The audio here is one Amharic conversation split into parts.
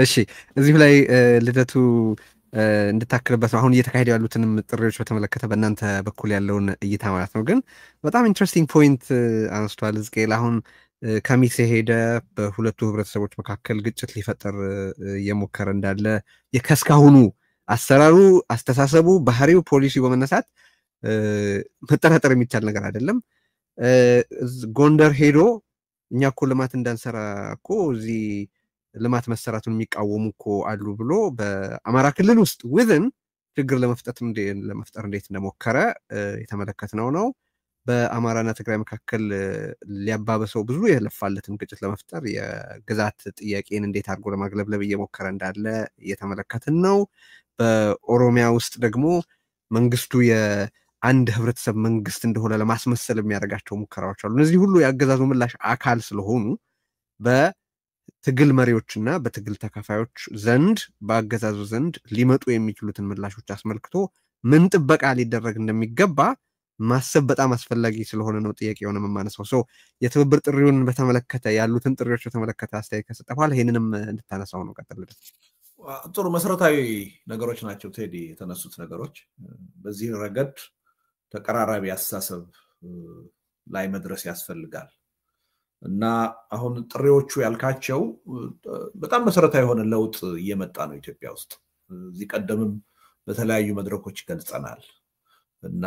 እሺ እዚሁ ላይ ልደቱ እንድታክልበት ነው አሁን እየተካሄዱ ያሉትንም ጥሪዎች በተመለከተ በእናንተ በኩል ያለውን እይታ ማለት ነው። ግን በጣም ኢንትረስቲንግ ፖይንት አንስቷል ሕዝቅኤል። አሁን ከሚሴ ሄደ በሁለቱ ህብረተሰቦች መካከል ግጭት ሊፈጠር እየሞከረ እንዳለ ከእስካሁኑ አሰራሩ፣ አስተሳሰቡ፣ ባህሪው፣ ፖሊሲው በመነሳት መጠራጠር የሚቻል ነገር አይደለም። ጎንደር ሄዶ እኛ እኮ ልማት እንዳንሰራ እኮ እዚህ ልማት መሰራቱን የሚቃወሙ እኮ አሉ ብሎ በአማራ ክልል ውስጥ ውዝን ችግር ለመፍጠር እንዴት እንደሞከረ የተመለከትነው ነው። በአማራና ትግራይ መካከል ሊያባበሰው ብዙ የለፋለትን ግጭት ለመፍጠር የግዛት ጥያቄን እንዴት አድርጎ ለማግለብለብ እየሞከረ እንዳለ እየተመለከትን ነው። በኦሮሚያ ውስጥ ደግሞ መንግስቱ የአንድ ህብረተሰብ መንግስት እንደሆነ ለማስመሰል የሚያደርጋቸው ሙከራዎች አሉ። እነዚህ ሁሉ የአገዛዙ ምላሽ አካል ስለሆኑ በትግል መሪዎችና በትግል ተካፋዮች ዘንድ በአገዛዙ ዘንድ ሊመጡ የሚችሉትን ምላሾች አስመልክቶ ምን ጥበቃ ሊደረግ እንደሚገባ ማሰብ በጣም አስፈላጊ ስለሆነ ነው ጥያቄ የሆነ የማነሳው። ሰው የትብብር ጥሪውን በተመለከተ ያሉትን ጥሪዎች በተመለከተ አስተያየት ከሰጠ በኋላ ይህንንም እንድታነሳው ነው። ቀጥል። ጥሩ መሰረታዊ ነገሮች ናቸው ቴዲ የተነሱት ነገሮች። በዚህ ረገድ ተቀራራቢ አስተሳሰብ ላይ መድረስ ያስፈልጋል እና አሁን ጥሪዎቹ ያልካቸው በጣም መሰረታዊ የሆነ ለውጥ እየመጣ ነው ኢትዮጵያ ውስጥ። እዚህ ቀደምም በተለያዩ መድረኮች ገልጸናል እና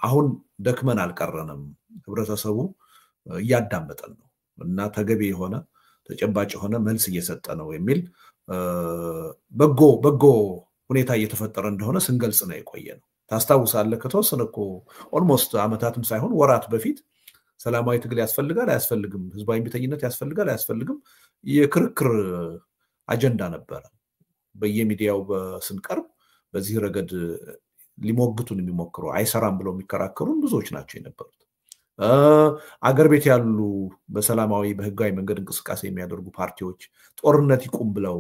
አሁን ደክመን አልቀረንም። ህብረተሰቡ እያዳመጠን ነው እና ተገቢ የሆነ ተጨባጭ የሆነ መልስ እየሰጠ ነው የሚል በጎ ሁኔታ እየተፈጠረ እንደሆነ ስንገልጽ ነው የቆየ ነው። ታስታውሳለህ ከተወሰነ እኮ ኦልሞስት አመታትም ሳይሆን ወራት በፊት ሰላማዊ ትግል ያስፈልጋል አያስፈልግም፣ ህዝባዊ እምቢተኝነት ያስፈልጋል አያስፈልግም የክርክር አጀንዳ ነበረ። በየሚዲያው ስንቀርብ በዚህ ረገድ ሊሞግቱን የሚሞክሩ አይሰራም ብለው የሚከራከሩን ብዙዎች ናቸው የነበሩት። አገር ቤት ያሉ በሰላማዊ በህጋዊ መንገድ እንቅስቃሴ የሚያደርጉ ፓርቲዎች ጦርነት ይቁም ብለው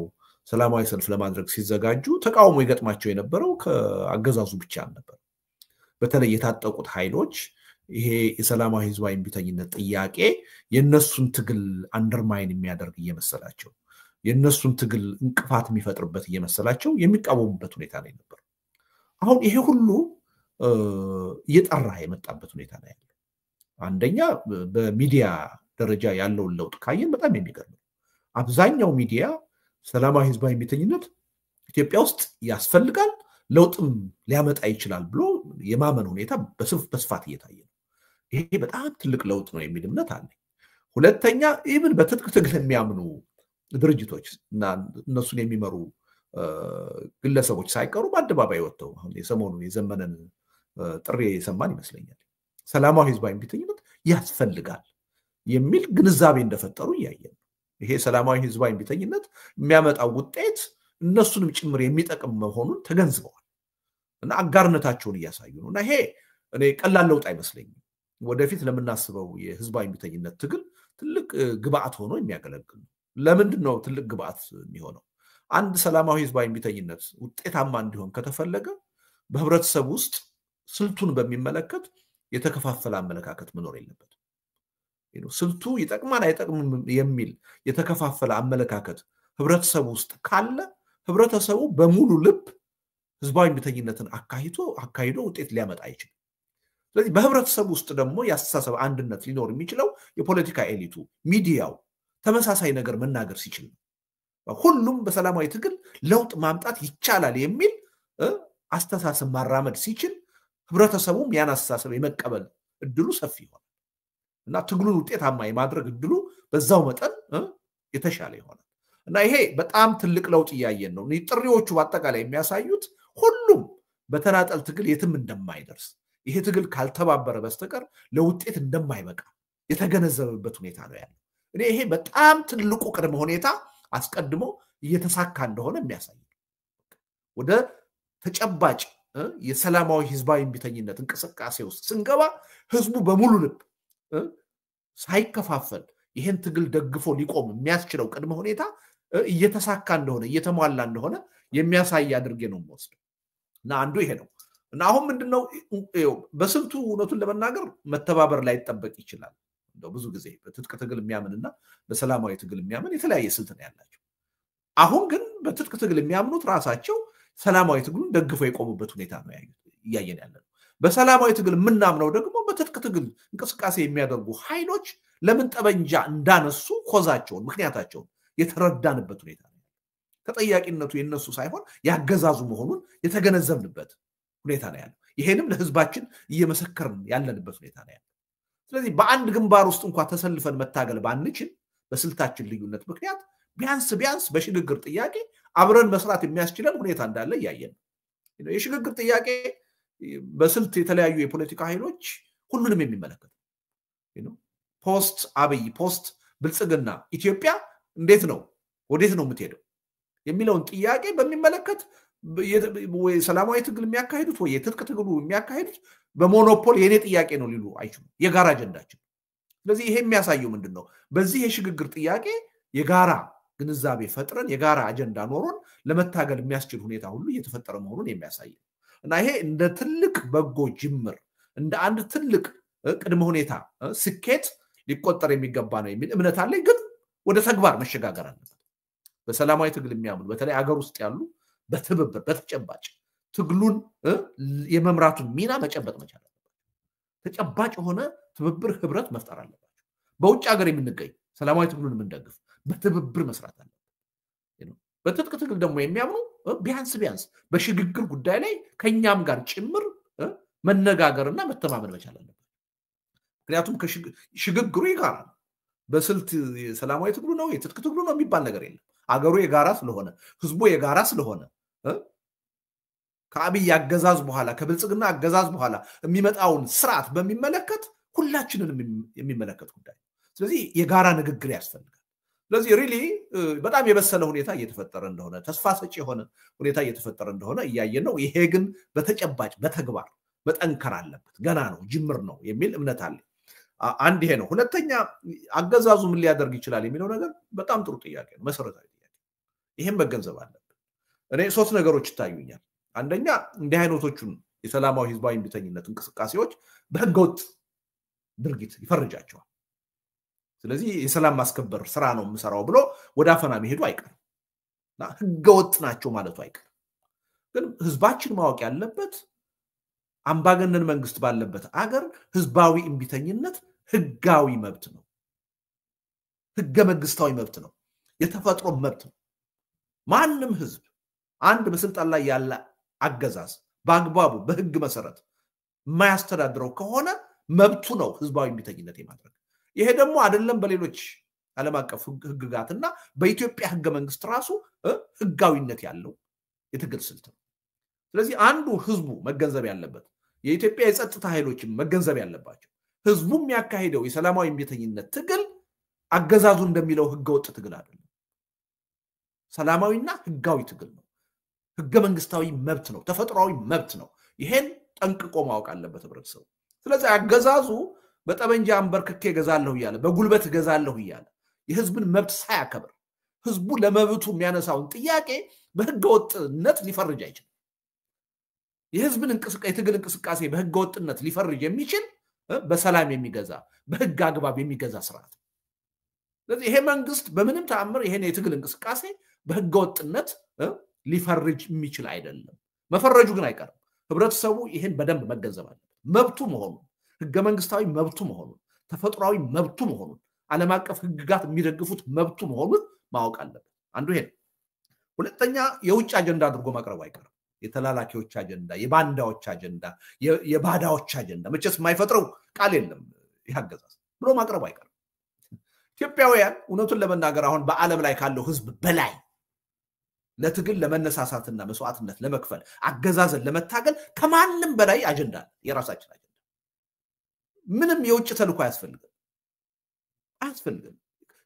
ሰላማዊ ሰልፍ ለማድረግ ሲዘጋጁ ተቃውሞ ይገጥማቸው የነበረው ከአገዛዙ ብቻ ነበር። በተለይ የታጠቁት ኃይሎች ይሄ የሰላማዊ ህዝባዊ እምቢተኝነት ጥያቄ የነሱን ትግል አንደርማይን የሚያደርግ እየመሰላቸው የነሱን ትግል እንቅፋት የሚፈጥርበት እየመሰላቸው የሚቃወሙበት ሁኔታ ነው ነበር። አሁን ይሄ ሁሉ እየጠራ የመጣበት ሁኔታ ነው ያለው። አንደኛ በሚዲያ ደረጃ ያለውን ለውጥ ካየን በጣም የሚገርም። አብዛኛው ሚዲያ ሰላማዊ ህዝባዊ እምቢተኝነት ኢትዮጵያ ውስጥ ያስፈልጋል ለውጥም ሊያመጣ ይችላል ብሎ የማመን ሁኔታ በስፋት እየታየ ነው። ይሄ በጣም ትልቅ ለውጥ ነው የሚል እምነት አለ። ሁለተኛ ኢቭን በትጥቅ ትግል የሚያምኑ ድርጅቶች እና እነሱን የሚመሩ ግለሰቦች ሳይቀሩ በአደባባይ ወጥተው አሁን የሰሞኑ የዘመነን ጥሪ የሰማን ይመስለኛል ሰላማዊ ህዝባዊ እምቢተኝነት ያስፈልጋል የሚል ግንዛቤ እንደፈጠሩ እያየን። ይሄ ሰላማዊ ህዝባዊ እምቢተኝነት የሚያመጣው ውጤት እነሱንም ጭምር የሚጠቅም መሆኑን ተገንዝበዋል እና አጋርነታቸውን እያሳዩ ነው። እና ይሄ እኔ ቀላል ለውጥ አይመስለኝም። ወደፊት ለምናስበው የህዝባዊ እምቢተኝነት ትግል ትልቅ ግብአት ሆኖ የሚያገለግል ነው። ለምንድን ነው ትልቅ ግብአት የሚሆነው? አንድ ሰላማዊ ህዝባዊ እምቢተኝነት ውጤታማ እንዲሆን ከተፈለገ በህብረተሰብ ውስጥ ስልቱን በሚመለከት የተከፋፈለ አመለካከት መኖር የለበትም። ስልቱ ይጠቅማል አይጠቅምም የሚል የተከፋፈለ አመለካከት ህብረተሰብ ውስጥ ካለ ህብረተሰቡ በሙሉ ልብ ህዝባዊ እምቢተኝነትን አካሂዶ ውጤት ሊያመጣ አይችልም። ስለዚህ በህብረተሰብ ውስጥ ደግሞ ያስተሳሰብ አንድነት ሊኖር የሚችለው የፖለቲካ ኤሊቱ ሚዲያው ተመሳሳይ ነገር መናገር ሲችል ነው። ሁሉም በሰላማዊ ትግል ለውጥ ማምጣት ይቻላል የሚል አስተሳሰብ ማራመድ ሲችል ህብረተሰቡም ያን አስተሳሰብ የመቀበል እድሉ ሰፊ ይሆናል እና ትግሉን ውጤታማ የማድረግ እድሉ በዛው መጠን የተሻለ ይሆናል እና ይሄ በጣም ትልቅ ለውጥ እያየን ነው። ጥሪዎቹ በአጠቃላይ የሚያሳዩት ሁሉም በተናጠል ትግል የትም እንደማይደርስ፣ ይሄ ትግል ካልተባበረ በስተቀር ለውጤት እንደማይበቃ የተገነዘበበት ሁኔታ ነው ያለው። እኔ ይሄ በጣም ትልቁ ቅድመ ሁኔታ አስቀድሞ እየተሳካ እንደሆነ የሚያሳይ ወደ ተጨባጭ የሰላማዊ ህዝባዊ እምቢተኝነት እንቅስቃሴ ውስጥ ስንገባ ህዝቡ በሙሉ ልብ ሳይከፋፈል ይሄን ትግል ደግፎ ሊቆም የሚያስችለው ቅድመ ሁኔታ እየተሳካ እንደሆነ እየተሟላ እንደሆነ የሚያሳይ አድርጌ ነው የምወስደው እና አንዱ ይሄ ነው። እና አሁን ምንድነው በስልቱ እውነቱን ለመናገር መተባበር ላይ ይጠበቅ ይችላል። እንደው ብዙ ጊዜ በትጥቅ ትግል የሚያምንና በሰላማዊ ትግል የሚያምን የተለያየ ስልት ነው ያላቸው። አሁን ግን በትጥቅ ትግል የሚያምኑት ራሳቸው ሰላማዊ ትግሉን ደግፈው የቆሙበት ሁኔታ ነው እያየን ያለነው። በሰላማዊ ትግል የምናምነው ደግሞ በትጥቅ ትግል እንቅስቃሴ የሚያደርጉ ኃይሎች ለምን ጠበንጃ እንዳነሱ ኮዛቸውን ምክንያታቸውን የተረዳንበት ሁኔታ ነው። ተጠያቂነቱ የነሱ ሳይሆን ያገዛዙ መሆኑን የተገነዘብንበት ሁኔታ ነው ያለው። ይሄንም ለህዝባችን እየመሰከርን ያለንበት ሁኔታ ነው ያለው። ስለዚህ በአንድ ግንባር ውስጥ እንኳን ተሰልፈን መታገል ባንችል በስልታችን ልዩነት ምክንያት ቢያንስ በሽግግር ጥያቄ አብረን መስራት የሚያስችለን ሁኔታ እንዳለ እያየን ነው። የሽግግር ጥያቄ በስልት የተለያዩ የፖለቲካ ኃይሎች ሁሉንም የሚመለከት ነው። ፖስት አብይ ፖስት ብልጽግና ኢትዮጵያ እንዴት ነው ወዴት ነው የምትሄደው የሚለውን ጥያቄ በሚመለከት ወይ ሰላማዊ ትግል የሚያካሂዱት ወይ የትጥቅ ትግሉ የሚያካሂዱት በሞኖፖል የኔ ጥያቄ ነው ሊሉ አይችሉም። የጋራ አጀንዳችን። ስለዚህ ይሄ የሚያሳየው ምንድነው? በዚህ የሽግግር ጥያቄ የጋራ ግንዛቤ ፈጥረን የጋራ አጀንዳ ኖሮን ለመታገል የሚያስችል ሁኔታ ሁሉ እየተፈጠረ መሆኑን የሚያሳይ እና ይሄ እንደ ትልቅ በጎ ጅምር እንደ አንድ ትልቅ ቅድመ ሁኔታ ስኬት ሊቆጠር የሚገባ ነው የሚል እምነት አለኝ። ግን ወደ ተግባር መሸጋገር አለበት። በሰላማዊ ትግል የሚያምኑ በተለይ አገር ውስጥ ያሉ በትብብር በተጨባጭ ትግሉን የመምራቱን ሚና መጨበጥ መቻል አለበት። ተጨባጭ የሆነ ትብብር ህብረት መፍጠር አለባቸው። በውጭ ሀገር የምንገኝ ሰላማዊ ትግሉን የምንደግፍ በትብብር መስራት አለበት። በትጥቅ ትግል ደግሞ የሚያምኑ ቢያንስ በሽግግር ጉዳይ ላይ ከኛም ጋር ጭምር መነጋገርና መተማመን መቻል አለበት። ምክንያቱም ሽግግሩ የጋራ ነው። በስልት ሰላማዊ ትግሉ ነው የትጥቅ ትግሉ ነው የሚባል ነገር የለም። አገሩ የጋራ ስለሆነ ህዝቡ የጋራ ስለሆነ ከአብይ አገዛዝ በኋላ ከብልጽግና አገዛዝ በኋላ የሚመጣውን ስርዓት በሚመለከት ሁላችንንም የሚመለከት ጉዳይ። ስለዚህ የጋራ ንግግር ያስፈልጋል። ስለዚህ ሪሊ በጣም የበሰለ ሁኔታ እየተፈጠረ እንደሆነ ተስፋ ሰጪ የሆነ ሁኔታ እየተፈጠረ እንደሆነ እያየን ነው። ይሄ ግን በተጨባጭ በተግባር መጠንከር አለበት። ገና ነው፣ ጅምር ነው የሚል እምነት አለ። አንድ ይሄ ነው። ሁለተኛ አገዛዙ ምን ሊያደርግ ይችላል የሚለው ነገር በጣም ጥሩ ጥያቄ ነው፣ መሰረታዊ ጥያቄ። ይሄን መገንዘብ አለብን። እኔ ሶስት ነገሮች ይታዩኛል። አንደኛ እንዲህ አይነቶቹን የሰላማዊ ህዝባዊ እምቢተኝነት እንቅስቃሴዎች በህገወጥ ድርጊት ይፈርጃቸዋል። ስለዚህ የሰላም ማስከበር ስራ ነው የምሰራው ብሎ ወደ አፈና መሄዱ አይቀርም እና ህገወጥ ናቸው ማለቱ አይቀርም። ግን ህዝባችን ማወቅ ያለበት አምባገነን መንግስት ባለበት አገር ህዝባዊ እምቢተኝነት ህጋዊ መብት ነው፣ ህገ መንግስታዊ መብት ነው፣ የተፈጥሮ መብት ነው። ማንም ህዝብ አንድ በስልጣን ላይ ያለ አገዛዝ በአግባቡ በህግ መሰረት የማያስተዳድረው ከሆነ መብቱ ነው ህዝባዊ እምቢተኝነት የማድረግ። ይሄ ደግሞ አይደለም በሌሎች ዓለም አቀፍ ህግጋትና በኢትዮጵያ ህገ መንግስት ራሱ ህጋዊነት ያለው የትግል ስልት ነው። ስለዚህ አንዱ ህዝቡ መገንዘብ ያለበት የኢትዮጵያ የጸጥታ ኃይሎችን መገንዘብ ያለባቸው ህዝቡ የሚያካሂደው የሰላማዊ እምቢተኝነት ትግል አገዛዙ እንደሚለው ህገወጥ ትግል አይደለም፣ ሰላማዊና ህጋዊ ትግል ነው። ህገ መንግስታዊ መብት ነው፣ ተፈጥሯዊ መብት ነው። ይሄን ጠንቅቆ ማወቅ አለበት ህብረተሰቡ። ስለዚህ አገዛዙ በጠመንጃ አንበርክኬ እገዛለሁ እያለ በጉልበት እገዛለሁ እያለ የህዝብን መብት ሳያከብር ህዝቡ ለመብቱ የሚያነሳውን ጥያቄ በህገወጥነት ሊፈርጅ አይችልም። የህዝብን የትግል እንቅስቃሴ በህገወጥነት ሊፈርጅ የሚችል በሰላም የሚገዛ በህግ አግባብ የሚገዛ ስርዓት። ስለዚህ ይሄ መንግስት በምንም ተአምር ይሄን የትግል እንቅስቃሴ በህገወጥነት ሊፈርጅ የሚችል አይደለም። መፈረጁ ግን አይቀርም። ህብረተሰቡ ይሄን በደንብ መገንዘብ አለበት። መብቱ መሆኑን፣ ህገ መንግስታዊ መብቱ መሆኑን፣ ተፈጥሯዊ መብቱ መሆኑን፣ ዓለም አቀፍ ህግጋት የሚደግፉት መብቱ መሆኑን ማወቅ አለበት። አንዱ ይሄ። ሁለተኛ የውጭ አጀንዳ አድርጎ ማቅረብ አይቀርም። የተላላኪዎች አጀንዳ፣ የባንዳዎች አጀንዳ፣ የባዳዎች አጀንዳ መቼስ የማይፈጥረው ቃል የለም ያገዛዝ ብሎ ማቅረብ አይቀርም። ኢትዮጵያውያን እውነቱን ለመናገር አሁን በዓለም ላይ ካለው ህዝብ በላይ ለትግል ለመነሳሳትና መስዋዕትነት ለመክፈል አገዛዝን ለመታገል ከማንም በላይ አጀንዳ የራሳችን አጀንዳ። ምንም የውጭ ተልዕኮ አያስፈልግም።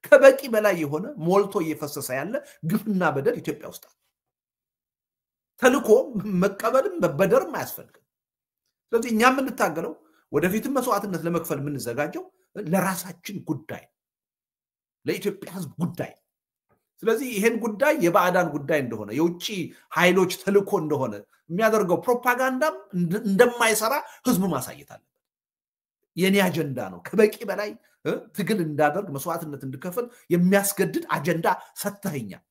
ከበቂ በላይ የሆነ ሞልቶ እየፈሰሰ ያለ ግፍና በደል ኢትዮጵያ ውስጥ ተልዕኮ መቀበልም መበደርም አያስፈልግም። ስለዚህ እኛ የምንታገለው ወደፊትም መስዋዕትነት ለመክፈል የምንዘጋጀው ለራሳችን ጉዳይ፣ ለኢትዮጵያ ህዝብ ጉዳይ። ስለዚህ ይሄን ጉዳይ የባዕዳን ጉዳይ እንደሆነ የውጭ ኃይሎች ተልዕኮ እንደሆነ የሚያደርገው ፕሮፓጋንዳም እንደማይሰራ ህዝቡ ማሳየት አለበት። የኔ አጀንዳ ነው፣ ከበቂ በላይ ትግል እንዳደርግ መስዋዕትነት እንድከፍል የሚያስገድድ አጀንዳ ሰጥተኸኛል።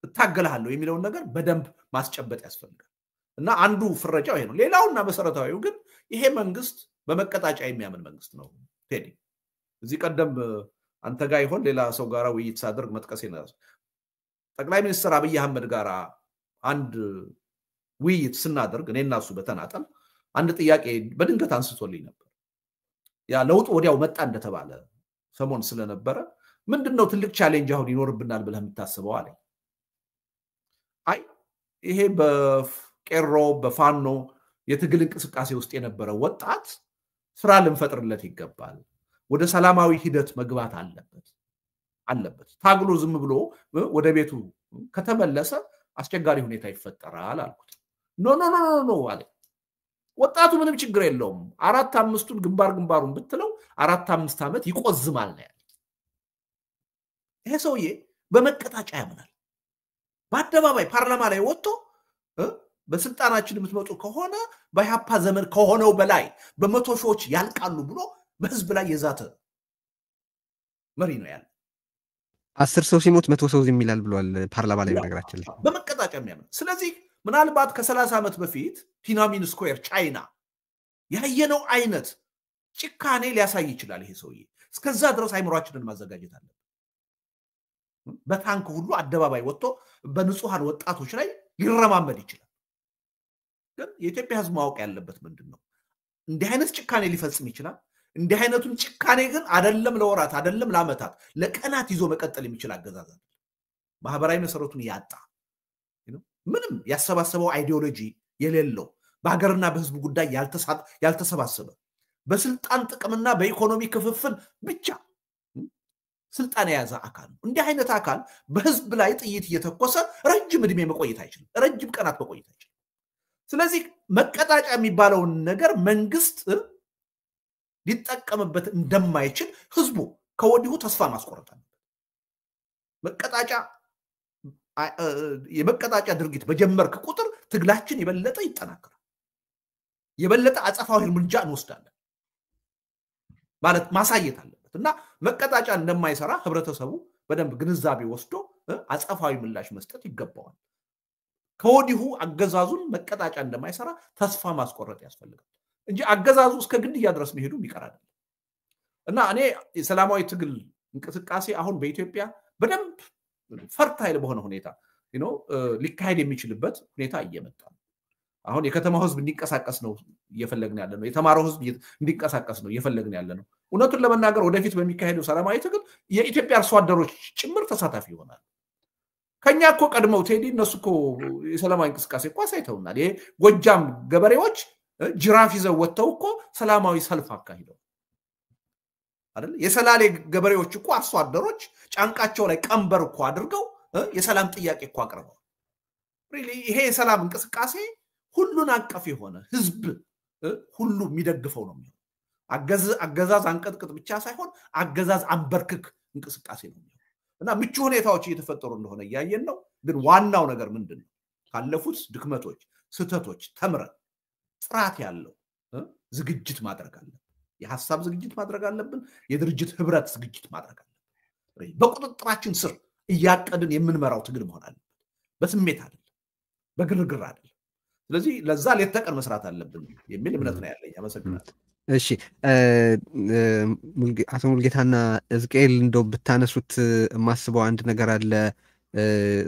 እታገላለሁ የሚለውን ነገር በደንብ ማስጨበጥ ያስፈልጋል እና አንዱ ፍረጃው ይሄ ነው ሌላውና መሰረታዊው ግን ይሄ መንግስት በመቀጣጫ የሚያምን መንግስት ነው ቴዲ እዚህ ቀደም አንተ ጋር ይሆን ሌላ ሰው ጋር ውይይት ሳደርግ መጥቀስ ይነሳል ጠቅላይ ሚኒስትር አብይ አህመድ ጋር አንድ ውይይት ስናደርግ እኔና እሱ በተናጠል አንድ ጥያቄ በድንገት አንስቶልኝ ነበር ያ ለውጥ ወዲያው መጣ እንደተባለ ሰሞን ስለነበረ ምንድነው ትልቅ ቻሌንጅ አሁን ይኖርብናል ብለህ የምታስበው አለ አይ ይሄ በቄሮ በፋኖ የትግል እንቅስቃሴ ውስጥ የነበረ ወጣት ስራ ልንፈጥርለት ይገባል ወደ ሰላማዊ ሂደት መግባት አለበት ታግሎ ዝም ብሎ ወደ ቤቱ ከተመለሰ አስቸጋሪ ሁኔታ ይፈጠራል አልኩት ኖ አለ ወጣቱ ምንም ችግር የለውም 4-5ቱን ግንባሩን ብትለው 4-5 ዓመት ይቆዝማል ነው ያለው ይሄ ሰውዬ በመቀጣጫ ያምናል በአደባባይ ፓርላማ ላይ ወጥቶ በስልጣናችን የምትመጡ ከሆነ በኢህአፓ ዘመን ከሆነው በላይ በመቶ ሺዎች ያልቃሉ ብሎ በህዝብ ላይ የዛተ መሪ ነው ያለው 10 ሰው ሲሞት 100 ሰው ዝም ይላል ብሏል ፓርላማ ላይ በነገራችን ላይ በመቀጣጫ የሚያምን ስለዚህ ምናልባት ከ30 ዓመት በፊት ቲናሚን ስኩዌር ቻይና ያየነው አይነት ጭካኔ ሊያሳይ ይችላል ይሄ ሰውዬ እስከዛ ድረስ አይምሯችንን ማዘጋጀት አለበት በታንክ ሁሉ አደባባይ ወጥቶ በንጹሃን ወጣቶች ላይ ሊረማመድ ይችላል ግን የኢትዮጵያ ህዝብ ማወቅ ያለበት ምንድነው እንዲህ አይነት ጭካኔ ሊፈጽም ይችላል እንዲህ አይነቱን ጭካኔ ግን አይደለም ለወራት አይደለም ለአመታት ለቀናት ይዞ መቀጠል የሚችል አገዛዝ አይደለም ማህበራዊ መሰረቱን ያጣ ምንም ያሰባሰበው አይዲዮሎጂ የሌለው በሀገርና በህዝብ ጉዳይ ያልተሰባሰበ በስልጣን ጥቅምና በኢኮኖሚ ክፍፍል ብቻ ስልጣን የያዘ አካል ነው እንዲህ አይነት አካል በህዝብ ላይ ጥይት እየተኮሰ ረጅም እድሜ መቆየት አይችልም ረጅም ቀናት መቆየት አይችልም ስለዚህ መቀጣጫ የሚባለውን ነገር መንግስት ሊጠቀምበት እንደማይችል ህዝቡ ከወዲሁ ተስፋ ማስቆረጥ አለበት የመቀጣጫ ድርጊት በጀመርክ ቁጥር ትግላችን የበለጠ ይጠናከራል የበለጠ አጸፋዊ እርምጃ እንወስዳለን ማለት ማሳየት አለበት እና መቀጣጫ እንደማይሰራ ህብረተሰቡ በደንብ ግንዛቤ ወስዶ አጸፋዊ ምላሽ መስጠት ይገባዋል ከወዲሁ አገዛዙን መቀጣጫ እንደማይሰራ ተስፋ ማስቆረጥ ያስፈልጋል እንጂ አገዛዙ እስከ ግድያ ድረስ መሄዱ ይቀራል እና እኔ የሰላማዊ ትግል እንቅስቃሴ አሁን በኢትዮጵያ በደንብ ፈርታይል በሆነ ሁኔታ ሊካሄድ የሚችልበት ሁኔታ እየመጣ ነው አሁን የከተማው ህዝብ እንዲንቀሳቀስ ነው እየፈለግን ያለ ነው የተማረው ህዝብ እንዲንቀሳቀስ ነው እየፈለግን ያለ ነው እውነቱን ለመናገር ወደፊት በሚካሄደው ሰላማዊ ትግል የኢትዮጵያ አርሶ አደሮች ጭምር ተሳታፊ ይሆናል ከኛ እኮ ቀድመው ቴዲ እነሱ እኮ የሰላማዊ እንቅስቃሴ እኮ አሳይተውናል ይሄ ጎጃም ገበሬዎች ጅራፍ ይዘው ወጥተው እኮ ሰላማዊ ሰልፍ አካሂደው አይደል የሰላሌ ገበሬዎች እኮ አርሶ አደሮች ጫንቃቸው ላይ ቀንበር እኮ አድርገው የሰላም ጥያቄ እኮ አቅርበው ሪሊ ይሄ የሰላም እንቅስቃሴ ሁሉን አቀፍ የሆነ ህዝብ ሁሉ የሚደግፈው ነው አገዛዝ አንቀጥቅጥ ብቻ ሳይሆን አገዛዝ አንበርክክ እንቅስቃሴ ነው እና ምቹ ሁኔታዎች እየተፈጠሩ እንደሆነ ያያየን ነው ግን ዋናው ነገር ምንድነው ካለፉት ድክመቶች ስህተቶች ተምረን ጥራት ያለው ዝግጅት ማድረግ አለብን የሐሳብ ዝግጅት ማድረግ አለብን የድርጅት ህብረት ዝግጅት ማድረግ አለብን በቁጥጥራችን ስር እያቀድን የምንመራው ትግል መሆን አለበት በስሜት አይደለም በግርግር አይደለም ስለዚህ ለዛ ሌት ተቀን መስራት አለብን የሚል እምነት ነው ያለኝ አመሰግናለሁ እሺ አቶ ሙልጌታና እዝቅኤል እንደው ብታነሱት ማስበው አንድ ነገር አለ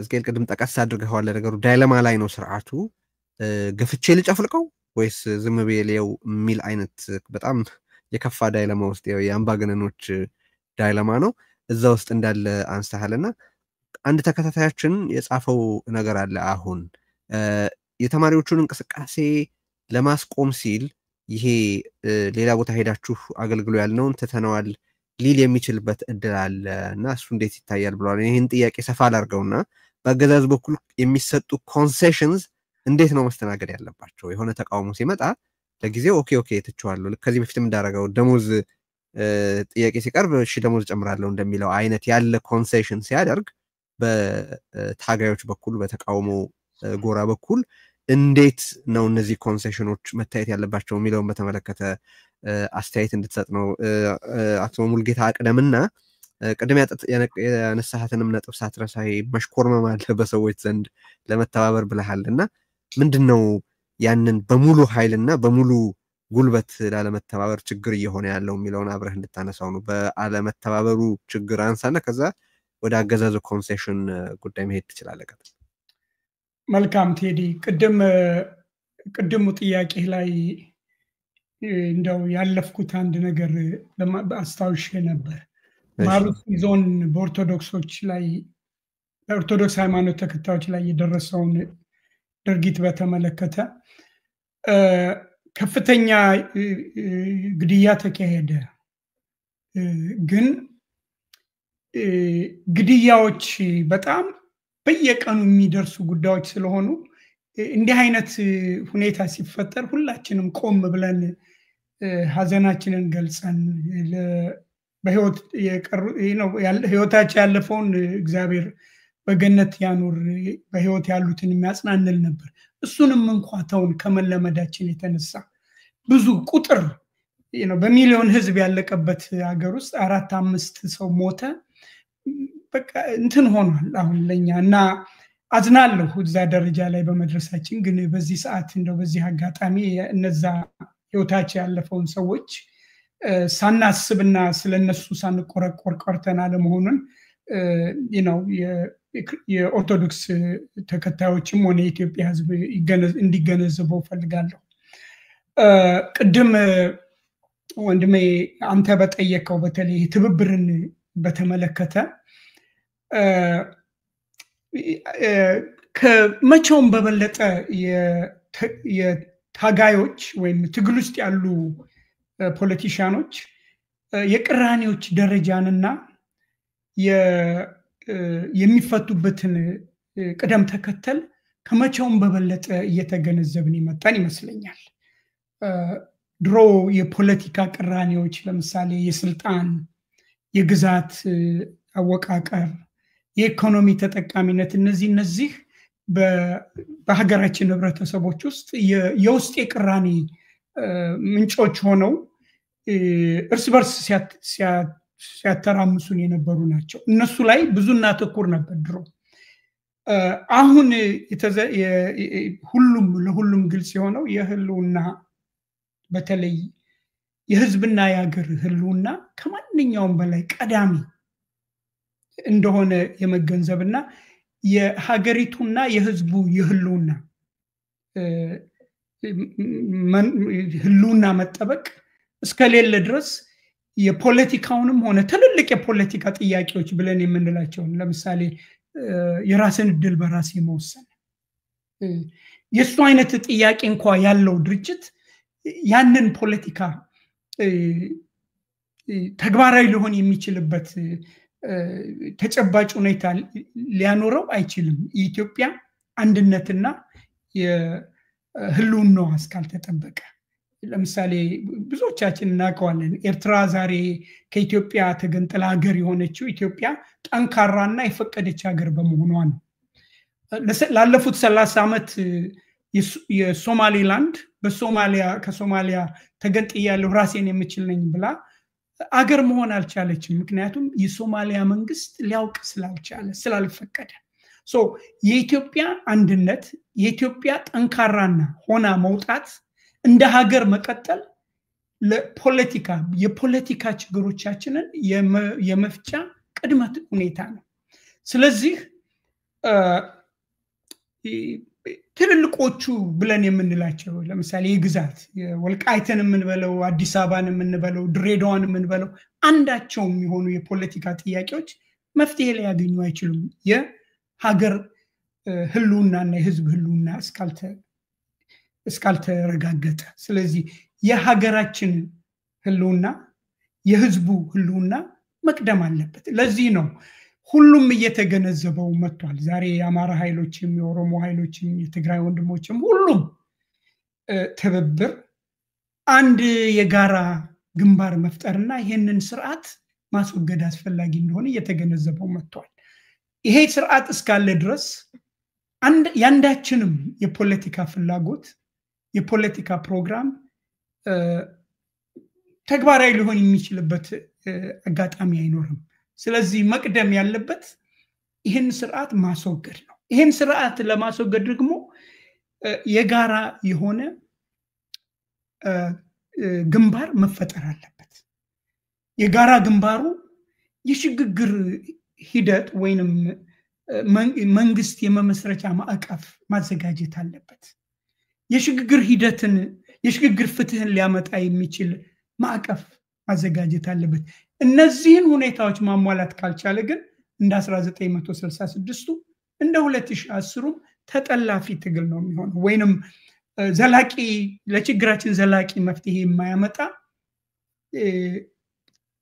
እዝቅኤል ቅድም ጠቀስ አድርገዋል ነገሩ ዳይለማ ላይ ነው ስርዓቱ ገፍቼ ልጨፍልቀው ወይስ ዝም ብዬው የሚል አይነት በጣም የከፋ ዳይለማ ውስጥ የአምባገነኖች ዳይለማ ነው እዛ ውስጥ እንዳለ አንስተሃልና አንድ ተከታታያችን የጻፈው ነገር አለ አሁን የተማሪዎቹን እንቅስቃሴ ለማስቆም ሲል ይሄ ሌላ ቦታ ሄዳችሁ አገልግሎ ያልነውን ተተነዋል ሊል የሚችልበት እድል አለ እና እሱ እንዴት ይታያል ብለዋል ይሄን ጥያቄ ሰፋ አድርገውና በአገዛዝ በኩል የሚሰጡ ኮንሴሽንስ እንዴት ነው መስተናገድ ያለባቸው የሆነ ተቃውሞ ሲመጣ ለጊዜው ኦኬ ተቻዋለሁ ከዚህ በፊትም እንዳረጋው ደሞዝ ጥያቄ ሲቀርብ እሺ ደሞዝ ጨምራለሁ እንደሚለው አይነት ያለ ኮንሴሽን ሲያደርግ በታጋዮች በኩል በተቃውሞ ጎራ በኩል እንዴት ነው እነዚህ ኮንሴሽኖች መታየት ያለባቸው የሚለውን በተመለከተ አስተያየት እንድትሰጥ ነው አቶ ሙልጌታ አቅደምና ቅድም ያነሳሃትንም ነጥብ ሳትረሳ መሽኮርመም አለ በሰዎች ዘንድ ለመተባበር ብለሃልና ምንድነው ያንን በሙሉ ኃይልና በሙሉ ጉልበት ላለመተባበር ችግር እየሆነ ያለው የሚለውን አብረህ እንድታነሳው ነው። በአለመተባበሩ ችግር አንሳና ከዛ ወደ አገዛዙ ኮንሴሽን ጉዳይ መሄድ ትችላለህ። መልካም ቴዲ፣ ቅድሙ ጥያቄ ላይ እንደው ያለፍኩት አንድ ነገር አስታውሼ ነበር። በአርሲ ዞን በኦርቶዶክሶች ላይ በኦርቶዶክስ ሃይማኖት ተከታዮች ላይ የደረሰውን ድርጊት በተመለከተ ከፍተኛ ግድያ ተካሄደ። ግን ግድያዎች በጣም በየቀኑ የሚደርሱ ጉዳዮች ስለሆኑ እንዲህ አይነት ሁኔታ ሲፈጠር ሁላችንም ቆም ብለን ሀዘናችንን ገልጸን በህይወት ህይወታቸው ያለፈውን እግዚአብሔር በገነት ያኑር፣ በህይወት ያሉትን የሚያጽናንል ነበር። እሱንም እንኳን ተውን ከመለመዳችን የተነሳ ብዙ ቁጥር በሚሊዮን ህዝብ ያለቀበት ሀገር ውስጥ 4-5 ሰው ሞተ። በቃ እንትን ሆኗል አሁን ለኛ እና አዝናለሁ እዛ ደረጃ ላይ በመድረሳችን። ግን በዚህ ሰዓት እንደው በዚህ አጋጣሚ እነዛ ህይወታቸው ያለፈውን ሰዎች ሳናስብና ስለነሱ ሳንቆረቆር ቀርተናል መሆኑን የኦርቶዶክስ ተከታዮችም ሆነ የኢትዮጵያ ህዝብ እንዲገነዘበው ፈልጋለሁ። ቅድም ወንድሜ አንተ በጠየቀው በተለይ ትብብርን በተመለከተ ከመቼውም በበለጠ የታጋዮች ወይም ትግል ውስጥ ያሉ ፖለቲሻኖች የቅራኔዎች ደረጃንና የሚፈቱበትን ቅደም ተከተል ከመቼውም በበለጠ እየተገነዘብን ይመጣን ይመስለኛል። ድሮ የፖለቲካ ቅራኔዎች ለምሳሌ የስልጣን፣ የግዛት አወቃቀር፣ የኢኮኖሚ ተጠቃሚነት እነዚህ በሀገራችን ህብረተሰቦች ውስጥ የውስጥ የቅራኔ ምንጮች ሆነው እርስ በርስ ሲያተራምሱን የነበሩ ናቸው። እነሱ ላይ ብዙ እናተኩር ነበር ድሮ። አሁን ለሁሉም ግልጽ የሆነው የህልውና በተለይ የህዝብና የሀገር ህልውና ከማንኛውም በላይ ቀዳሚ እንደሆነ የመገንዘብና የሀገሪቱና የህዝቡ የህልውና መጠበቅ እስከሌለ ድረስ የፖለቲካውንም ሆነ ትልልቅ የፖለቲካ ጥያቄዎች ብለን የምንላቸውን ለምሳሌ የራስን እድል በራስ የመወሰን የሱ አይነት ጥያቄ እንኳን ያለው ድርጅት ያንን ፖለቲካ ተግባራዊ ሊሆን የሚችልበት ተጨባጭ ሁኔታ ሊያኖረው አይችልም። የኢትዮጵያ አንድነትና የህልውናዋ እስካልተጠበቀ ለምሳሌ ብዙዎቻችን እናውቀዋለን። ኤርትራ ዛሬ ከኢትዮጵያ ተገንጥላ ሀገር የሆነችው ኢትዮጵያ ጠንካራና የፈቀደች ሀገር በመሆኗ ነው። ላለፉት 30 ዓመት የሶማሌላንድ ከሶማሊያ ተገንጥያለሁ ራሴን የምችል ነኝ ብላ አገር መሆን አልቻለችም። ምክንያቱም የሶማሊያ መንግስት ሊያውቅ ስላልፈቀደ። የኢትዮጵያ አንድነት፣ የኢትዮጵያ ጠንካራና ሆና መውጣት፣ እንደ ሀገር መቀጠል የፖለቲካ ችግሮቻችንን የመፍቻ ቅድመ ሁኔታ ነው። ስለዚህ ትልልቆቹ ብለን የምንላቸው ለምሳሌ የግዛት ወልቃይትን የምንበለው፣ አዲስ አበባን የምንበለው፣ ድሬዳዋን የምንበለው አንዳቸው የሚሆኑ የፖለቲካ ጥያቄዎች መፍትሄ ሊያገኙ አይችሉም የሀገር ህልውናና የህዝብ ህልውና እስካልተረጋገጠ። ስለዚህ የሀገራችን ህልውና የህዝቡ ህልውና መቅደም አለበት። ለዚህ ነው ሁሉም እየተገነዘበው መጥቷል። ዛሬ የአማራ ኃይሎችም የኦሮሞ ኃይሎችም የትግራይ ወንድሞችም ሁሉም ትብብር አንድ የጋራ ግንባር መፍጠርና ይሄንን ስርዓት ማስወገድ አስፈላጊ እንደሆነ እየተገነዘበው መጥቷል። ይሄ ስርዓት እስካለ ድረስ ያንዳችንም የፖለቲካ ፍላጎት የፖለቲካ ፕሮግራም ተግባራዊ ሊሆን የሚችልበት አጋጣሚ አይኖርም። ስለዚህ መቅደም ያለበት ይህን ስርዓት ማስወገድ ነው። ይህን ስርዓት ለማስወገድ ደግሞ የጋራ የሆነ ግንባር መፈጠር አለበት። የጋራ ግንባሩ የሽግግር ሂደት ወይንም መንግስት የመመስረቻ ማዕቀፍ ማዘጋጀት አለበት። የሽግግር ሂደትን የሽግግር ፍትህን ሊያመጣ የሚችል ማዕቀፍ ማዘጋጀት አለበት። እነዚህን ሁኔታዎች ማሟላት ካልቻለ ግን እንደ 1966ቱ እንደ 2010ሩ ተጠላፊ ትግል ነው የሚሆነው ወይንም ዘላቂ ለችግራችን ዘላቂ መፍትሄ የማያመጣ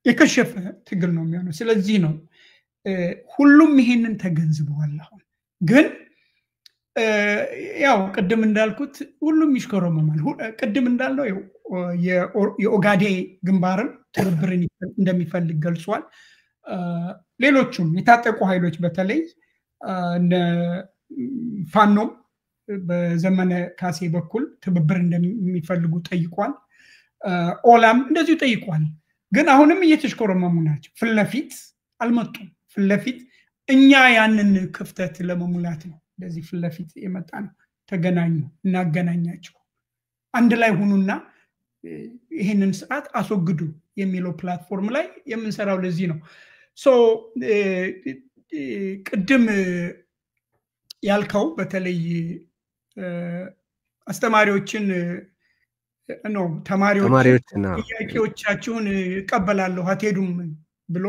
የከሸፈ ትግል ነው የሚሆነው። ስለዚህ ነው ሁሉም ይሄንን ተገንዝበዋል። አሁን ግን ያው ቅድም እንዳልኩት ሁሉም ይሽከረመማል። ቅድም እንዳልነው የኦጋዴ ግንባርን ትብብርን እንደሚፈልግ ገልጿል። ሌሎቹም የታጠቁ ኃይሎች በተለይ እነ ፋኖም በዘመነ ካሴ በኩል ትብብር እንደሚፈልጉ ጠይቋል። ኦላም እንደዚሁ ጠይቋል። ግን አሁንም እየተሽከረመሙ ናቸው። ፍለፊት አልመጡም። ፍለፊት እኛ ያንን ክፍተት ለመሙላት ነው እንደዚህ ፍለፊት የመጣ ነው። ተገናኙ፣ እናገናኛቸው፣ አንድ ላይ ሁኑና ይሄንን ስርዓት አስወግዱ የሚለው ፕላትፎርም ላይ የምንሰራው ለዚህ ነው። ሶ ቅድም ያልከው በተለይ አስተማሪዎችን ነው ተማሪዎችን ጥያቄዎቻችሁን እቀበላለሁ አትሄዱም ብሎ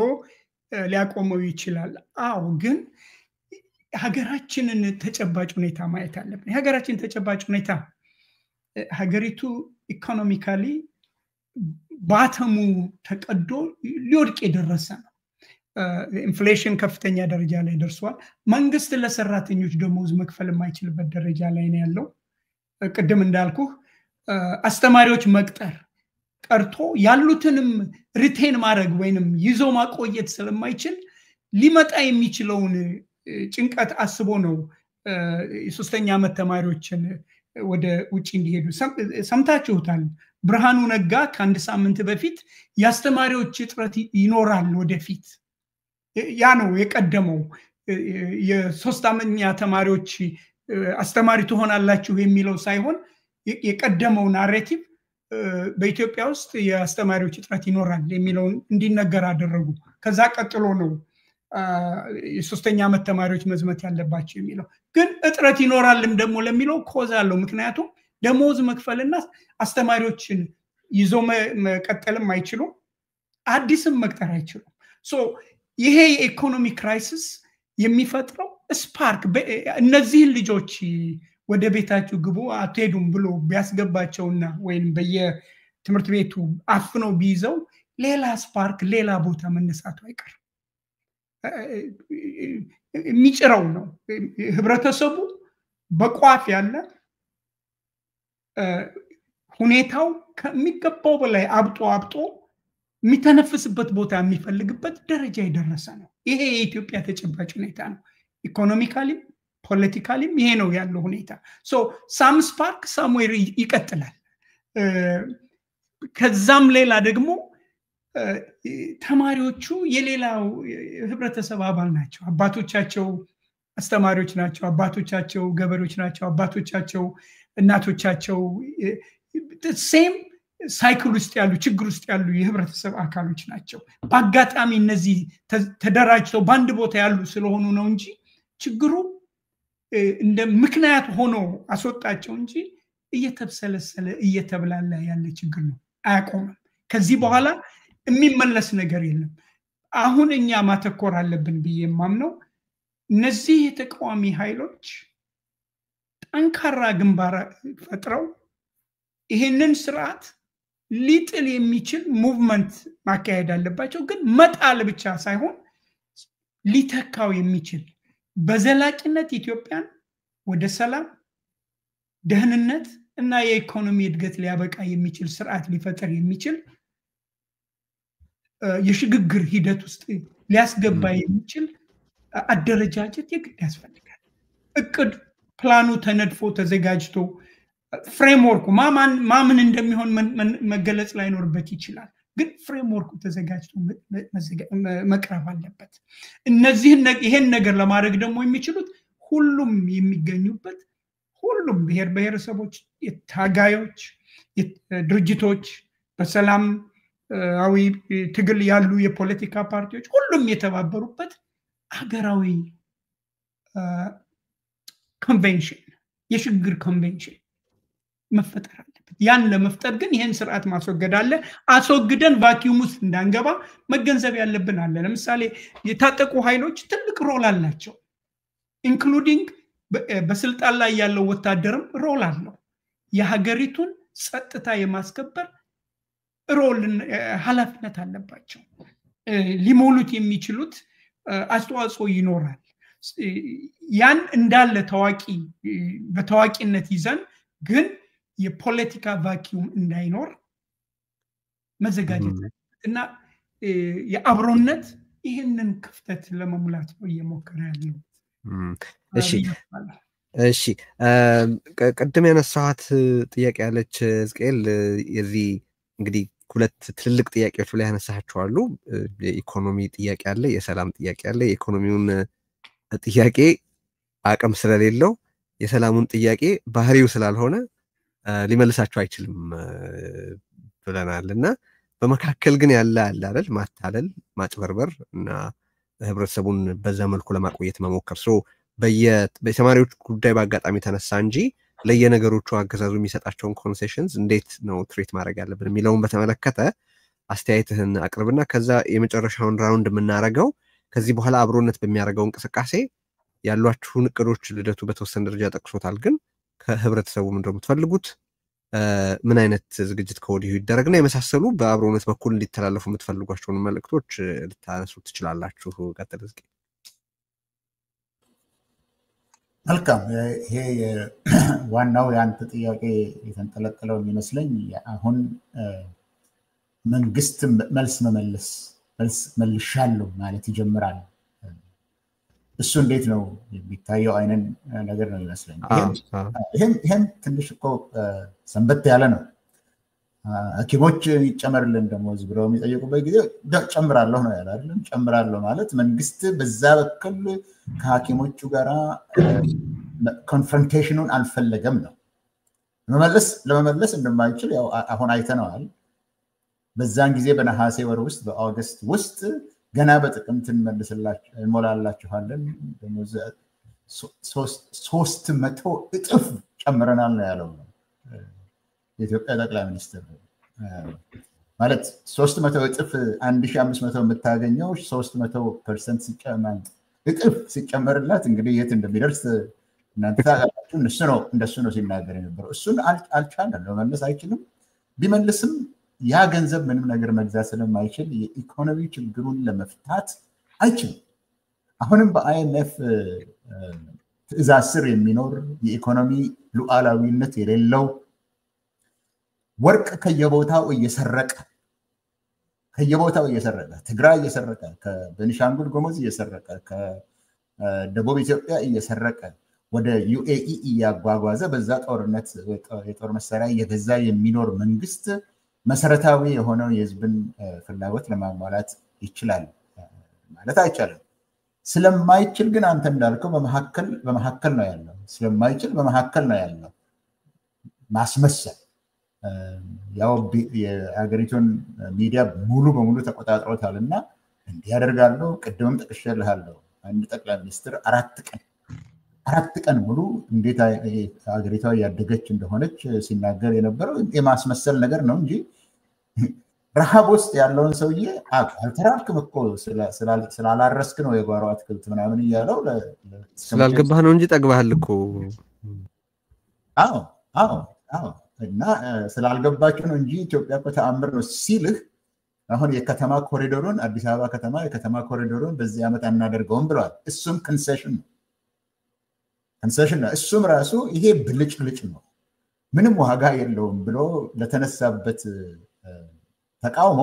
ሊያቆመው ይችላል። አዎ ግን ሀገራችንን ተጨባጭ ሁኔታ ማየት አለብን። የሀገራችን ተጨባጭ ሁኔታ ሀገሪቱ ኢኮኖሚካሊ ባተሙ ተቀዶ ሊወድቅ የደረሰ ነው። ኢንፍሌሽን ከፍተኛ ደረጃ ላይ ደርሷል። መንግስት ለሰራተኞች ደሞዝ መክፈል የማይችልበት ደረጃ ላይ ነው ያለው። ቅድም እንዳልኩ አስተማሪዎች መቅጠር ቀርቶ ያሉትንም ሪቴን ማድረግ ወይንም ይዞ ማቆየት ስለማይችል ሊመጣ የሚችለውን ጭንቀት አስቦ ነው የሶስተኛ ዓመት ተማሪዎችን ወደ ውጪ እንዲሄዱ ሰምታችሁታል። ብርሃኑ ነጋ ከአንድ ሳምንት በፊት የአስተማሪዎች እጥረት ይኖራል ወደፊት ያ ነው የቀደመው። የሶስት ዓመተኛ ተማሪዎች አስተማሪ ትሆናላችሁ የሚለው ሳይሆን የቀደመው ናሬቲቭ በኢትዮጵያ ውስጥ የአስተማሪዎች እጥረት ይኖራል የሚለውን እንዲነገር አደረጉ። ከዛ ቀጥሎ ነው የሶስተኛ ዓመት ተማሪዎች መዝመት ያለባቸው የሚለው። ግን እጥረት ይኖራልም ደግሞ ለሚለው ኮዝ አለው። ምክንያቱም ደሞዝ መክፈልና አስተማሪዎችን ይዞ መቀጠልም አይችሉም፣ አዲስም መቅጠር አይችሉም። ሶ ይሄ የኢኮኖሚ ክራይሲስ የሚፈጥረው ስፓርክ እነዚህን ልጆች ወደ ቤታችሁ ግቡ አትሄዱም ብሎ ቢያስገባቸውና ወይም በየትምህርት ቤቱ አፍነው ቢይዘው ሌላ ስፓርክ ሌላ ቦታ መነሳቱ አይቀርም። የሚጭረው ነው ህብረተሰቡ በቋፍ ያለ ሁኔታው ከሚገባው በላይ አብጦ የሚተነፍስበት ቦታ የሚፈልግበት ደረጃ የደረሰ ነው። ይሄ የኢትዮጵያ ተጨባጭ ሁኔታ ነው። ኢኮኖሚካሊ ፖለቲካሊም ይሄ ነው ያለው ሁኔታ። ሶ ሳም ስፓርክ ሳምዌር ይቀጥላል። ከዛም ሌላ ደግሞ ተማሪዎቹ የሌላው ህብረተሰብ አባል ናቸው። አባቶቻቸው አስተማሪዎች ናቸው፣ አባቶቻቸው ገበሬዎች ናቸው፣ አባቶቻቸው እናቶቻቸው ሴም ሳይክል ውስጥ ያሉ ችግር ውስጥ ያሉ የህብረተሰብ አካሎች ናቸው። በአጋጣሚ እነዚህ ተደራጅተው በአንድ ቦታ ያሉ ስለሆኑ ነው እንጂ ችግሩ እንደ ምክንያት ሆኖ አስወጣቸው እንጂ እየተብሰለሰለ እየተብላላ ያለ ችግር ነው። አያቆምም። ከዚህ በኋላ የሚመለስ ነገር የለም። አሁን እኛ ማተኮር አለብን ብዬ የማምነው እነዚህ የተቃዋሚ ኃይሎች ጠንካራ ግንባር ፈጥረው ይሄንን ስርዓት ሊጥል የሚችል ሙቭመንት ማካሄድ አለባቸው። ግን መጣል ብቻ ሳይሆን ሊተካው የሚችል በዘላቂነት ኢትዮጵያን ወደ ሰላም፣ ደህንነት እና የኢኮኖሚ እድገት ሊያበቃ የሚችል ስርዓት ሊፈጠር የሚችል የሽግግር ሂደት ውስጥ ሊያስገባ የሚችል አደረጃጀት የግድ ያስፈልጋል። እቅድ ፕላኑ ተነድፎ ተዘጋጅቶ ፍሬምወርኩ ማምን እንደሚሆን መገለጽ ላይኖርበት ይችላል። ግን ፍሬምወርኩ ተዘጋጅቶ መቅረብ አለበት። እነዚህን ይሄን ነገር ለማድረግ ደግሞ የሚችሉት ሁሉም የሚገኙበት ሁሉም ብሔር ብሔረሰቦች፣ ታጋዮች፣ ድርጅቶች፣ በሰላማዊ ትግል ያሉ የፖለቲካ ፓርቲዎች ሁሉም የተባበሩበት ሀገራዊ ኮንቬንሽን የሽግግር ኮንቬንሽን መፈጠር አለበት። ያን ለመፍጠር ግን ይሄን ስርዓት ማስወገድ አለ። አስወግደን ቫኪዩም ውስጥ እንዳንገባ መገንዘብ ያለብን አለ። ለምሳሌ የታጠቁ ኃይሎች ትልቅ ሮል አላቸው። ኢንክሉዲንግ በስልጣን ላይ ያለው ወታደርም ሮል አለው። የሀገሪቱን ጸጥታ የማስከበር ሮል ኃላፊነት አለባቸው። ሊሞሉት የሚችሉት አስተዋጽኦ ይኖራል። ያን እንዳለ በታዋቂነት ይዘን ግን የፖለቲካ ቫኪዩም እንዳይኖር መዘጋጀት እና የአብሮነት ይህንን ክፍተት ለመሙላት ነው እየሞከረ ያለው። እሺ ቅድም ያነሳኋት ጥያቄ ያለች ሕዝቅኤል የዚህ እንግዲህ ሁለት ትልልቅ ጥያቄዎች ላይ ያነሳቸዋሉ። የኢኮኖሚ ጥያቄ አለ፣ የሰላም ጥያቄ አለ። የኢኮኖሚውን ጥያቄ አቅም ስለሌለው የሰላሙን ጥያቄ ባህሪው ስላልሆነ ሊመልሳቸው አይችልም ብለናል እና በመካከል ግን ያለ አለ አይደል ማታለል፣ ማጭበርበር እና ህብረተሰቡን በዛ መልኩ ለማቆየት መሞከር በተማሪዎች ጉዳይ በአጋጣሚ ተነሳ እንጂ ለየነገሮቹ አገዛዙ የሚሰጣቸውን ኮንሴሽንስ እንዴት ነው ትሪት ማድረግ ያለብን የሚለውን በተመለከተ አስተያየትህን አቅርብና ከዛ የመጨረሻውን ራውንድ የምናረገው ከዚህ በኋላ አብሮነት በሚያደርገው እንቅስቃሴ ያሏችሁን እቅዶች ልደቱ በተወሰነ ደረጃ ጠቅሶታል። ግን ከህብረተሰቡ ምንድነው የምትፈልጉት? ምን አይነት ዝግጅት ከወዲሁ ይደረግና የመሳሰሉ በአብሮነት በኩል እንዲተላለፉ የምትፈልጓቸውን መልእክቶች ልታነሱ ትችላላችሁ። ቀጥል እስኪ። መልካም። ይሄ ዋናው የአንተ ጥያቄ የተንጠለጠለው የሚመስለኝ አሁን መንግስት መልስ መልሻለሁ ማለት ይጀምራል። እሱ እንዴት ነው የሚታየው አይነት ነገር ነው ይመስለኝ። ይሄም ትንሽ እኮ ሰንበት ያለ ነው። ሐኪሞች ይጨመርልን ደሞዝ ብለው የሚጠይቁበት ጊዜ ጨምራለሁ ነው ያለ አይደለም። ጨምራለሁ ማለት መንግስት በዛ በኩል ከሐኪሞቹ ጋራ ኮንፍሮንቴሽኑን አልፈለገም ነው። ለመመለስ እንደማይችል ያው አሁን አይተነዋል። በዛን ጊዜ በነሐሴ ወር ውስጥ በኦገስት ውስጥ ገና በጥቅምት እንሞላላችኋለን ደሞዝ 300 እጥፍ ጨምረናል ነው ያለው የኢትዮጵያ ጠቅላይ ሚኒስትር። ማለት 300 እጥፍ 1500 የምታገኘው 300% እጥፍ ሲጨመርላት እንግዲህ የት እንደሚደርስ እናንተ ታውቃላችሁ። እንደሱ ነው ሲናገር የነበረው። እሱን አልቻለም፣ ለመመለስ አይችልም። ቢመልስም ያ ገንዘብ ምንም ነገር መግዛት ስለማይችል የኢኮኖሚ ችግሩን ለመፍታት አይችልም። አሁንም በአይኤምኤፍ ትዕዛዝ ስር የሚኖር የኢኮኖሚ ሉዓላዊነት የሌለው ወርቅ ከየቦታው እየሰረቀ ትግራይ እየሰረቀ፣ ከቤኒሻንጉል ጉሙዝ እየሰረቀ፣ ከደቡብ ኢትዮጵያ እየሰረቀ ወደ ዩኤኢ እያጓጓዘ በዛ ጦርነት የጦር መሳሪያ እየገዛ የሚኖር መንግስት መሰረታዊ የሆነው የህዝብን ፍላጎት ለማሟላት ይችላል ማለት አይቻልም። ስለማይችል ግን አንተ እንዳልከው በመሐከል ነው ያለው። ስለማይችል በመሐከል ነው ያለው ማስመሰል። ያው የሀገሪቱን ሚዲያ ሙሉ በሙሉ ተቆጣጥሮታልና እንዲህ ያደርጋለሁ። ቅድምም ጠቅሼልሃለሁ። አንድ ጠቅላይ ሚኒስትር 4 ቀን ሙሉ እንዴት ሀገሪቷ ያደገች እንደሆነች ሲናገር የነበረው የማስመሰል ነገር ነው እንጂ ረሃብ ውስጥ ያለውን ሰውዬ አልተራብክም እኮ ስላላረስክ ነው የጓሮ አትክልት ምናምን እያለው ስላልገባህ ነው እንጂ ጠግባሃል እኮ። አዎ እና ስላልገባችሁ ነው እንጂ ኢትዮጵያ እኮ ተአምር ነው ሲልህ አሁን የከተማ ኮሪዶሩን አዲስ አበባ ከተማ የከተማ ኮሪዶሩን በዚህ ዓመት አናደርገውም ብለዋል። እሱም ኮንሴሽን ነው። እሱም ራሱ ይሄ ብልጭልጭ ነው፣ ምንም ዋጋ የለውም ብሎ ለተነሳበት ተቃውሞ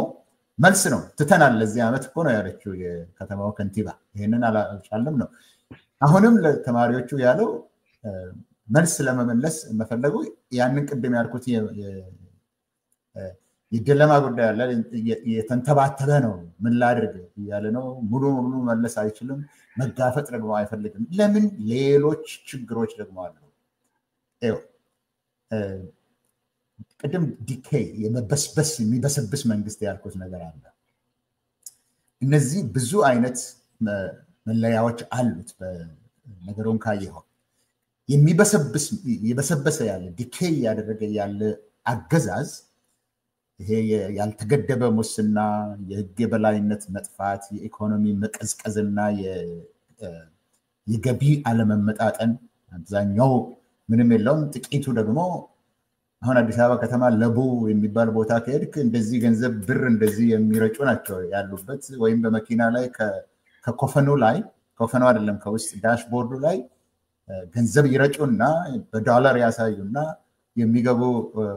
መልስ ነው። ትተናል ለዚህ ዓመት እኮ ነው ያለችው የከተማው ከንቲባ። ይሄንን አልቻልንም ነው። አሁንም ለተማሪዎቹ ያለው መልስ ለመመለስ መፈለጉ ያንን ቅድም ያልኩት የደለማ ጉዳይ አለ የተንተባተበ ነው ምን ላድርግ እያለ ነው ሙሉ ሙሉ መለስ አይችልም መጋፈጥ ደግሞ አይፈልግም ለምን ሌሎች ችግሮች ደግሞ አሉ ቅድም ዲኬይ የመበስበስ የሚበሰብስ መንግስት ያልኩት ነገር አለ እነዚህ ብዙ አይነት መለያዎች አሉት በነገሩን ካየው የሚበሰበሰ ያለ ዲኬይ ያደረገ ያለ አገዛዝ ይሄ ያልተገደበ ሙስና የህግ የበላይነት መጥፋት የኢኮኖሚ መቀዝቀዝና የገቢ አለመመጣጠን አብዛኛው ምንም የለውም ጥቂቱ ደግሞ አሁን አዲስ አበባ ከተማ ለቡ የሚባል ቦታ ከሄድክ እንደዚህ ገንዘብ ብር እንደዚህ የሚረጩ ናቸው ያሉበት ወይም በመኪና ላይ ከኮፈኑ አይደለም ከውስጥ ዳሽቦርዱ ላይ ገንዘብ ይረጩና በዶላር ያሳዩና የሚገቡ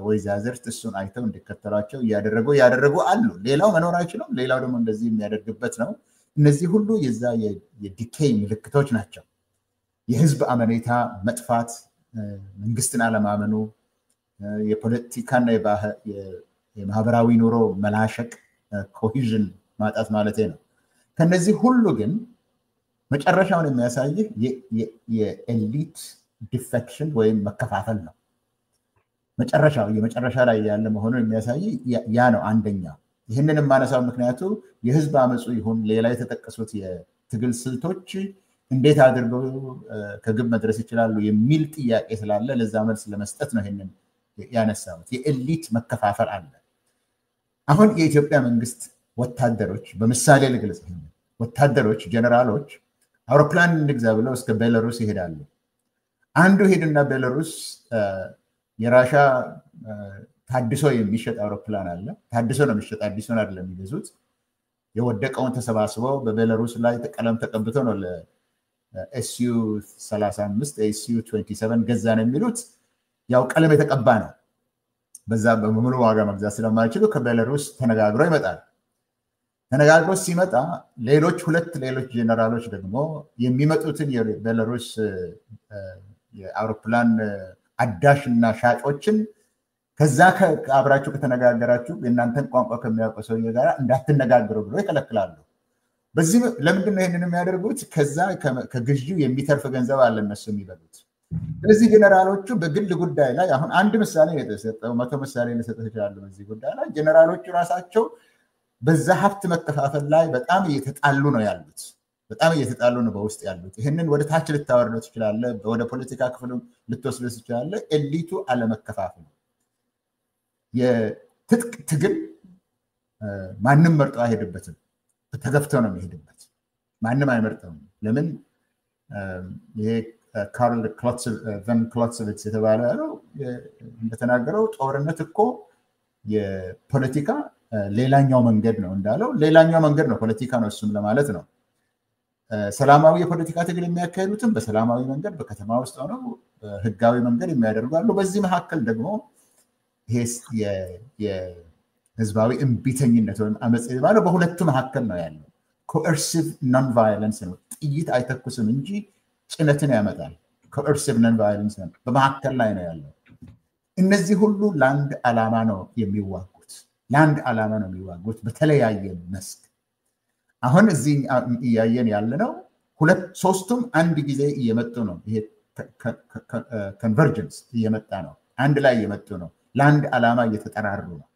ወይዛዝርት እሱን አይተው እንዲከተላቸው ያደረጉ አሉ ሌላው መኖር አይችልም ሌላው ደግሞ እንደዚህ የሚያደርግበት ነው እነዚህ ሁሉ የዛ የዲኬይ ምልክቶች ናቸው የህዝብ አመኔታ መጥፋት መንግስትን አለማመኑ የፖለቲካና የማህበራዊ ኑሮ መላሸቅ ኮሂዥን ማጣት ማለት ነው ከነዚህ ሁሉ ግን መጨረሻውን የሚያሳይህ የኤሊት ዲፌክሽን ወይም መከፋፈል ነው የመጨረሻ ላይ ያለ መሆኑን የሚያሳይ ያ ነው አንደኛው ይህንን ማነሳው ምክንያቱ የህዝብ አመጹ ይሁን ሌላ የተጠቀሱት የትግል ስልቶች እንዴት አድርገው ከግብ መድረስ ይችላሉ የሚል ጥያቄ ስላለ ለዛ መልስ ለመስጠት ነው ይሄንን ያነሳሁት የኤሊት መከፋፈል አለ አሁን የኢትዮጵያ መንግስት ወታደሮች በምሳሌ ልግለጽ ወታደሮች ጀነራሎች አውሮፕላን እንግዛ ብለው እስከ ቤላሩስ ይሄዳሉ አንዱ ሄድና ቤላሩስ የራሻ ታድሶ የሚሸጥ አውሮፕላን አለ ታድሶ ነው የሚሸጥ አዲሱን አይደለም የሚገዙት የወደቀውን ተሰባስበው በቤላሩስ ላይ ቀለም ተቀብተው ነው ለኤስዩ 35 ኤስዩ 27 ገዛን የሚሉት ያው ቀለም የተቀባ ነው በዛ በሙሉ ዋጋ መግዛት ስለማይችሉ ከቤላሩስ ተነጋግሮ ይመጣል ተነጋግሮ ሲመጣ ሁለት ሌሎች ጀነራሎች ደግሞ የሚመጡትን የቤላሩስ የአውሮፕላን አዳሽና ሻጮችን ከዛ ከአብራችሁ ከተነጋገራችሁ የእናንተን ቋንቋ ከሚያውቀው ሰው ጋር እንዳትነጋገሩ ብሎ ይከለክላሉ በዚህ ለምንድን ነው ይሄንን የሚያደርጉት ከዛ ከግዢው የሚተርፍ ገንዘብ አለ እነሱ የሚበሉት ስለዚህ ጀነራሎቹ በግል ጉዳይ ላይ አሁን አንድ ምሳሌ የተሰጠው 100 ምሳሌ ልሰጥህ ይችላል በዚህ ጉዳይ ላይ ጀነራሎቹ ራሳቸው በዛ ሀብት መከፋፈል ላይ በጣም እየተጣሉ ነው ያሉት በጣም እየተጣሉ ነው በውስጥ ያሉት ይሄንን ወደ ታች ልታወርደው ትችላለ ወደ ፖለቲካ ክፍሉ ልትወስደው ትችላለ ኤሊቱ አለመከፋፈል የትጥቅ ትግል ማንንም መርጦ አይሄድበትም ተገፍተው ነው የሚሄድበት ማንንም አይመርጠውም ለምን ይሄ ካርል ክሎትሰቪትስ የተባለው እንደተናገረው ጦርነት እኮ የፖለቲካ ሌላኛው መንገድ ነው እንዳለው ሌላኛው መንገድ ነው ፖለቲካ ነው እሱም ለማለት ነው ሰላማዊ የፖለቲካ ትግል የሚያካሂዱትም በሰላማዊ መንገድ በከተማ ውስጥ ሆነው ህጋዊ መንገድ የሚያደርጋሉ በዚህ መካከል ደግሞ ይሄ የህዝባዊ እምቢተኝነት ወይም አመጽ ማለት በሁለቱ መካከል ነው ያለው ኮኤርሲቭ non violence ነው ጥይት አይተኩስም እንጂ ጭነትን ያመጣል ኮኤርሲቭ non violence ነው በመካከል ላይ ነው ያለው እነዚህ ሁሉ ለአንድ ዓላማ ነው የሚዋጉት በተለያየ መስክ አሁን እዚህ እያየን ያለነው ሶስቱም አንድ ጊዜ እየመጡ ነው ይሄ ኮንቨርጀንስ እየመጣ ነው አንድ ላይ እየመጡ ነው ለአንድ ዓላማ እየተጠራሩ ነው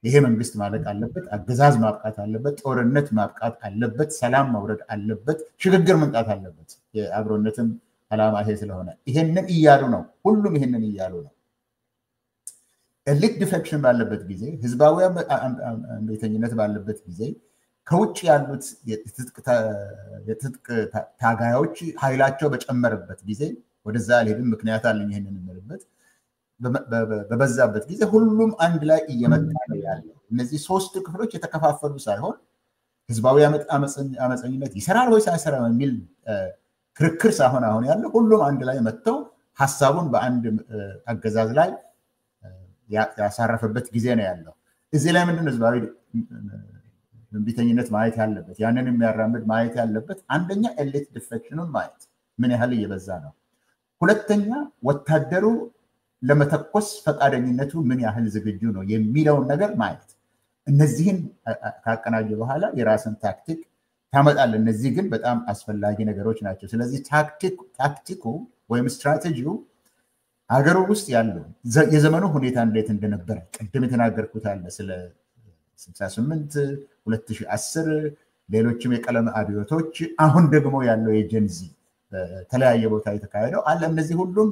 ይሄ መንግስት ማለቅ አለበት አገዛዝ ማብቃት አለበት ጦርነት ማብቃት አለበት ሰላም መውረድ አለበት ሽግግር መምጣት አለበት የአብሮነትም ዓላማ ይሄ ስለሆነ ይሄንን እያሉ ነው ሁሉም ይሄንን እያሉ ነው ኤሊት ዲፌክሽን ባለበት ጊዜ ህዝባዊ እምቢተኝነት ባለበት ጊዜ ከውጭ ያሉት የትጥቅ ታጋዮች ኃይላቸው በጨመረበት ጊዜ ወደዛ አልሄድም ምክንያት አለኝ ይሄንን እንልበት በበዛበት ጊዜ ሁሉም አንድ ላይ እየመጣ ነው ያለው እነዚህ ሶስት ክፍሎች የተከፋፈሉ ሳይሆን ህዝባዊ አመፀኝነት ይሰራል ወይስ አይሰራም የሚል ክርክር ሳይሆን አሁን ያለው ሁሉም አንድ ላይ መጥተው ሐሳቡን በአንድ አገዛዝ ላይ ያሳረፈበት ጊዜ ነው ያለው እዚህ ላይ ምንድነው ህዝባዊ እምቢተኝነት ማየት ያለበት ያንን የሚያራምድ ማየት ያለበት አንደኛ ኤሊት ዲፌክሽኑን ማየት ምን ያህል እየበዛ ነው ሁለተኛ ወታደሩ ለመተኮስ ፈቃደኝነቱ ምን ያህል ዝግጁ ነው የሚለውን ነገር ማየት። እነዚህን ካቀናጀ በኋላ የራስን ታክቲክ ታመጣለህ። እነዚህ ግን በጣም አስፈላጊ ነገሮች ናቸው። ስለዚህ ታክቲኩ ወይም ስትራቴጂው ሀገሩ ውስጥ ያለው የዘመኑ ሁኔታ እንዴት እንደነበረ ቅድም የተናገርኩት አለ ስለ 68 2010 ሌሎችም የቀለም አብዮቶች አሁን ደግሞ ያለው የጀንዚ ተለያየ ቦታ የተካሄደው አለ። እነዚህ ሁሉም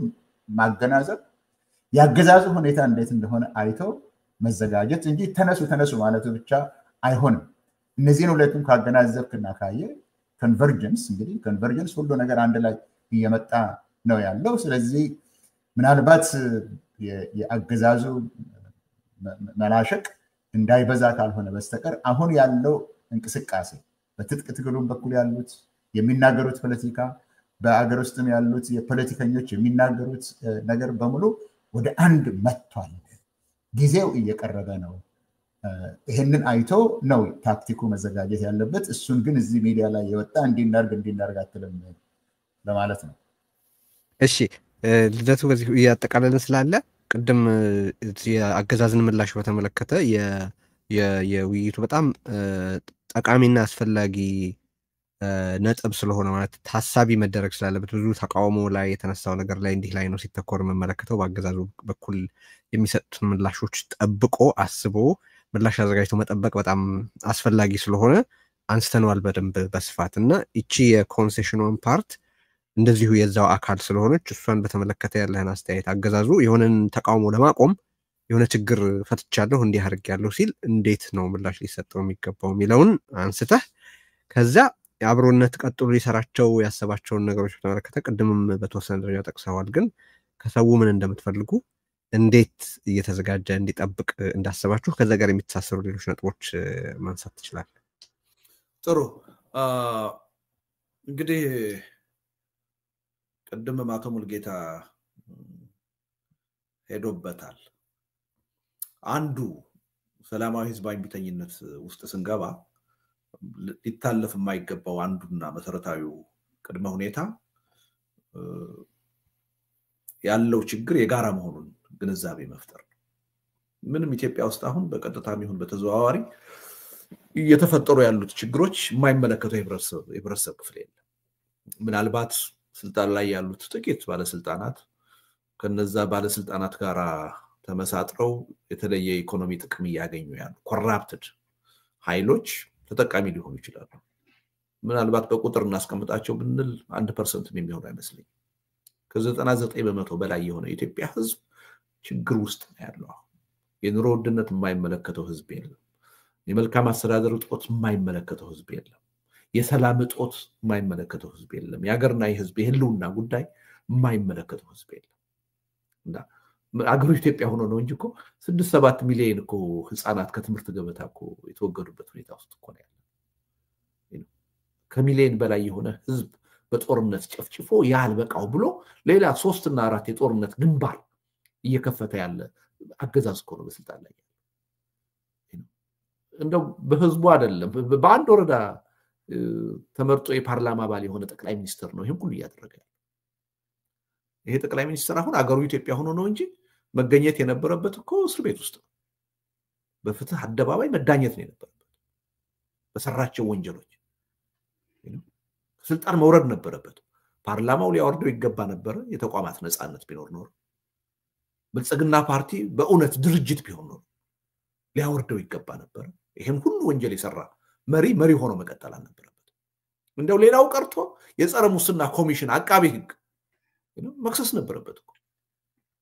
ማገናዘብ ያገዛዙ ሁኔታ እንዴት እንደሆነ አይቶ መዘጋጀት እንጂ ተነሱ ማለቱ ብቻ አይሆንም። እነዚህን ሁለቱም ካገናዘብክና ካየ ኮንቨርጀንስ እንግዲህ ኮንቨርጀንስ ሁሉ ነገር አንድ ላይ እየመጣ ነው ያለው። ስለዚህ ምናልባት የአገዛዙ መላሸቅ እንዳይበዛ ካልሆነ በስተቀር አሁን ያለው እንቅስቃሴ በትጥቅ ትግሉም በኩል ያሉት የሚናገሩት ፖለቲካ በአገር ውስጥም ያሉት የፖለቲከኞች የሚናገሩት ነገር በሙሉ ወደ አንድ መጥቷል። ጊዜው እየቀረበ ነው። ይሄንን አይቶ ነው ታክቲኩ መዘጋጀት ያለበት። እሱን ግን እዚህ ሚዲያ ላይ የወጣ እንዲናርግ አትልም ለማለት ነው። እሺ ልደቱ በዚህ እያጠቃለልን ስላለ ቅድም የአገዛዝን ምላሽ በተመለከተ የውይይቱ በጣም ጠቃሚና አስፈላጊ ነጥብ ስለሆነ ማለት ታሳቢ መደረግ ስላለበት ብዙ ተቃውሞ ላይ የተነሳው ነገር ላይ እንዲህ ላይ ነው ሲተኮር መመለከተው በአገዛዙ በኩል የሚሰጡትን ምላሾች ጠብቆ አስቦ ምላሽ አዘጋጅቶ መጠበቅ በጣም አስፈላጊ ስለሆነ አንስተነዋል በደንብ በስፋት እና እቺ የኮንሴሽኗን ፓርት እንደዚሁ የዛው አካል ስለሆነች እሷን በተመለከተ ያለህን አስተያየት አገዛዙ የሆነን ተቃውሞ ለማቆም የሆነ ችግር ፈትቻለሁ እንዲህ አድርጌያለሁ ሲል እንዴት ነው ምላሽ ሊሰጠው የሚገባው የሚለውን አንስተህ ከዛ የአብሮነት ቀጥሎ ሊሰራቸው ያሰባቸውን ነገሮች በተመለከተ ቅድምም በተወሰነ ደረጃ ጠቅሰዋል። ግን ከሰው ምን እንደምትፈልጉ እንዴት እየተዘጋጀ እንዲጠብቅ እንዳሰባችሁ ከዛ ጋር የሚተሳሰሩ ሌሎች ነጥቦች ማንሳት ትችላለህ? ጥሩ እንግዲህ ቅድም አቶ ሙልጌታ ሄዶበታል። አንዱ ሰላማዊ ህዝባዊ ቢተኝነት ውስጥ ስንገባ ሊታለፍ የማይገባው አንዱና መሰረታዊው ቅድመ ሁኔታ ያለው ችግር የጋራ መሆኑን ግንዛቤ መፍጠር ነው። ምንም ኢትዮጵያ ውስጥ አሁን በቀጥታም ይሁን በተዘዋዋሪ እየተፈጠሩ ያሉት ችግሮች የማይመለከተው የህብረተሰብ ክፍል የለም። ምናልባት ስልጣን ላይ ያሉት ጥቂት ባለስልጣናት ከነዛ ባለስልጣናት ጋር ተመሳጥረው የተለየ ኢኮኖሚ ጥቅም እያገኙ ያሉ ኮራፕትድ ኃይሎች ተጠቃሚ ሊሆኑ ይችላሉ። ምናልባት በቁጥር እናስቀምጣቸው ብንል 1% የሚሆን አይመስልኝም። ከ99% በላይ የሆነ የኢትዮጵያ ህዝብ ችግር ውስጥ ነው ያለው። የኑሮ ውድነት የማይመለከተው ህዝብ የለም። የመልካም አስተዳደር እጦት የማይመለከተው ህዝብ የለም። የሰላም እጦት የማይመለከተው ህዝብ የለም። የሀገርና የህዝብ የህልውና ጉዳይ የማይመለከተው ህዝብ የለም። እና አገሩ ኢትዮጵያ ሆኖ ነው እንጂ እኮ 6-7 ሚሊዮን እኮ ህፃናት ከትምህርት ገበታ እኮ የተወገዱበት ሁኔታ ውስጥ እኮ ነው ያለው። ከሚሊዮን በላይ የሆነ ህዝብ በጦርነት ጨፍጭፎ ያልበቃው ብሎ ሌላ 3 እና 4 የጦርነት ግንባር እየከፈተ ያለ አገዛዝ እኮ ነው በስልጣን ላይ ያለው። እንደው በህዝቡ አይደለም በአንድ ወረዳ ተመርጦ የፓርላማ አባል የሆነ ጠቅላይ ሚኒስትር ነው ይሄን ሁሉ እያደረገ ያለው። ይሄ ጠቅላይ ሚኒስትር አሁን አገሩ ኢትዮጵያ ሆኖ ነው እንጂ መገኘት የነበረበት እኮ እስር ቤት ውስጥ ነው። በፍትህ አደባባይ መዳኘት ነው የነበረበት በሰራቸው ወንጀሎች። ስልጣን መውረድ ነበረበት። ፓርላማው ሊያወርደው ይገባ ነበር የተቋማት ነፃነት ቢኖር ኖሮ። ብልጽግና ፓርቲ በእውነት ድርጅት ቢሆን ኖሮ ሊያወርደው ይገባ ነበር። ይሄን ሁሉ ወንጀል የሰራ መሪ ሆኖ መቀጠል አልነበረበት። እንደው ሌላው ቀርቶ የጸረ ሙስና ኮሚሽን አቃቤ ህግ መክሰስ ነበረበት እኮ።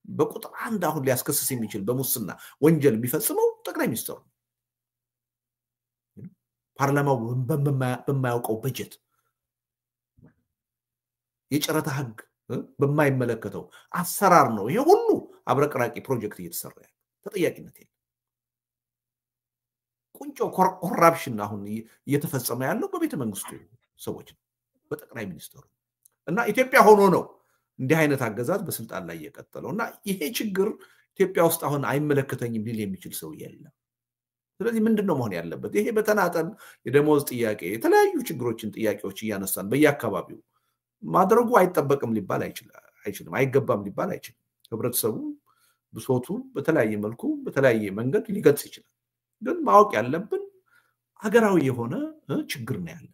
በቁጥር 1 አሁን ሊያስከስስ የሚችል በሙስና ወንጀል ቢፈጽመው ጠቅላይ ሚኒስትሩ ፓርላማው በማያውቀው በጀት የጨረታ ህግ በማይመለከተው አሰራር ነው ይሄ ሁሉ አብረቅራቂ ፕሮጀክት እየተሰራ ያለው። ተጠያቂነት የለም። ቁንጮ ኮራፕሽን አሁን እየተፈጸመ ያለው በቤተ መንግስቱ ሰዎች በጠቅላይ ሚኒስትሩ እና ኢትዮጵያ ሆኖ ነው እንዲህ አይነት አገዛዝ በስልጣን ላይ የቀጠለው። እና ይሄ ችግር ኢትዮጵያ ውስጥ አሁን አይመለከተኝም ሊል የሚችል ሰው የለም። ስለዚህ ምንድነው መሆን ያለበት? ይሄ በተናጠል የደሞዝ ጥያቄ የተለያዩ ጥያቄዎች እያነሳን በየአካባቢው ማድረጉ አይጠበቅም ሊባል አይችልም፣ አይገባም ሊባል አይችልም። ህብረተሰቡ ብሶቱ በተለያየ መልኩ በተለያየ መንገድ ሊገልጽ ይችላል። ግን ማወቅ ያለብን ሀገራዊ የሆነ ችግር ነው ያለብን።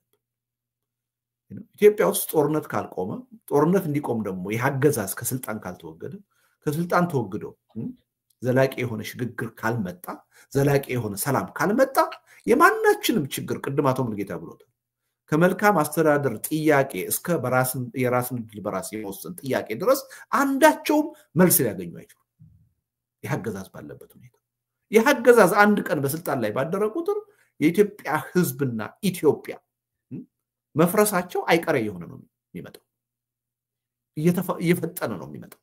ኢትዮጵያ ውስጥ ጦርነት ካልቆመ ጦርነት እንዲቆም ደግሞ የአገዛዝ ከስልጣን ካልተወገደ ከስልጣን ተወግዶ ዘላቂ የሆነ ሽግግር ካልመጣ ዘላቂ የሆነ ሰላም ካልመጣ የማናችንም ችግር ቅድም አቶ ሙሉጌታ ብሎታል ከመልካም አስተዳደር ጥያቄ እስከ የራስን ዕድል በራስ የመወሰን ጥያቄ ድረስ አንዳቸውም መልስ ሊያገኙ አይችሉም። የአገዛዝ ባለበት ሁኔታ የአገዛዝ አንድ ቀን በስልጣን ላይ ባደረ ቁጥር የኢትዮጵያ ህዝብና ኢትዮጵያ መፍረሳቸው አይቀሬ የሆነ ነው የሚመጣው እየፈጠነ ነው የሚመጣው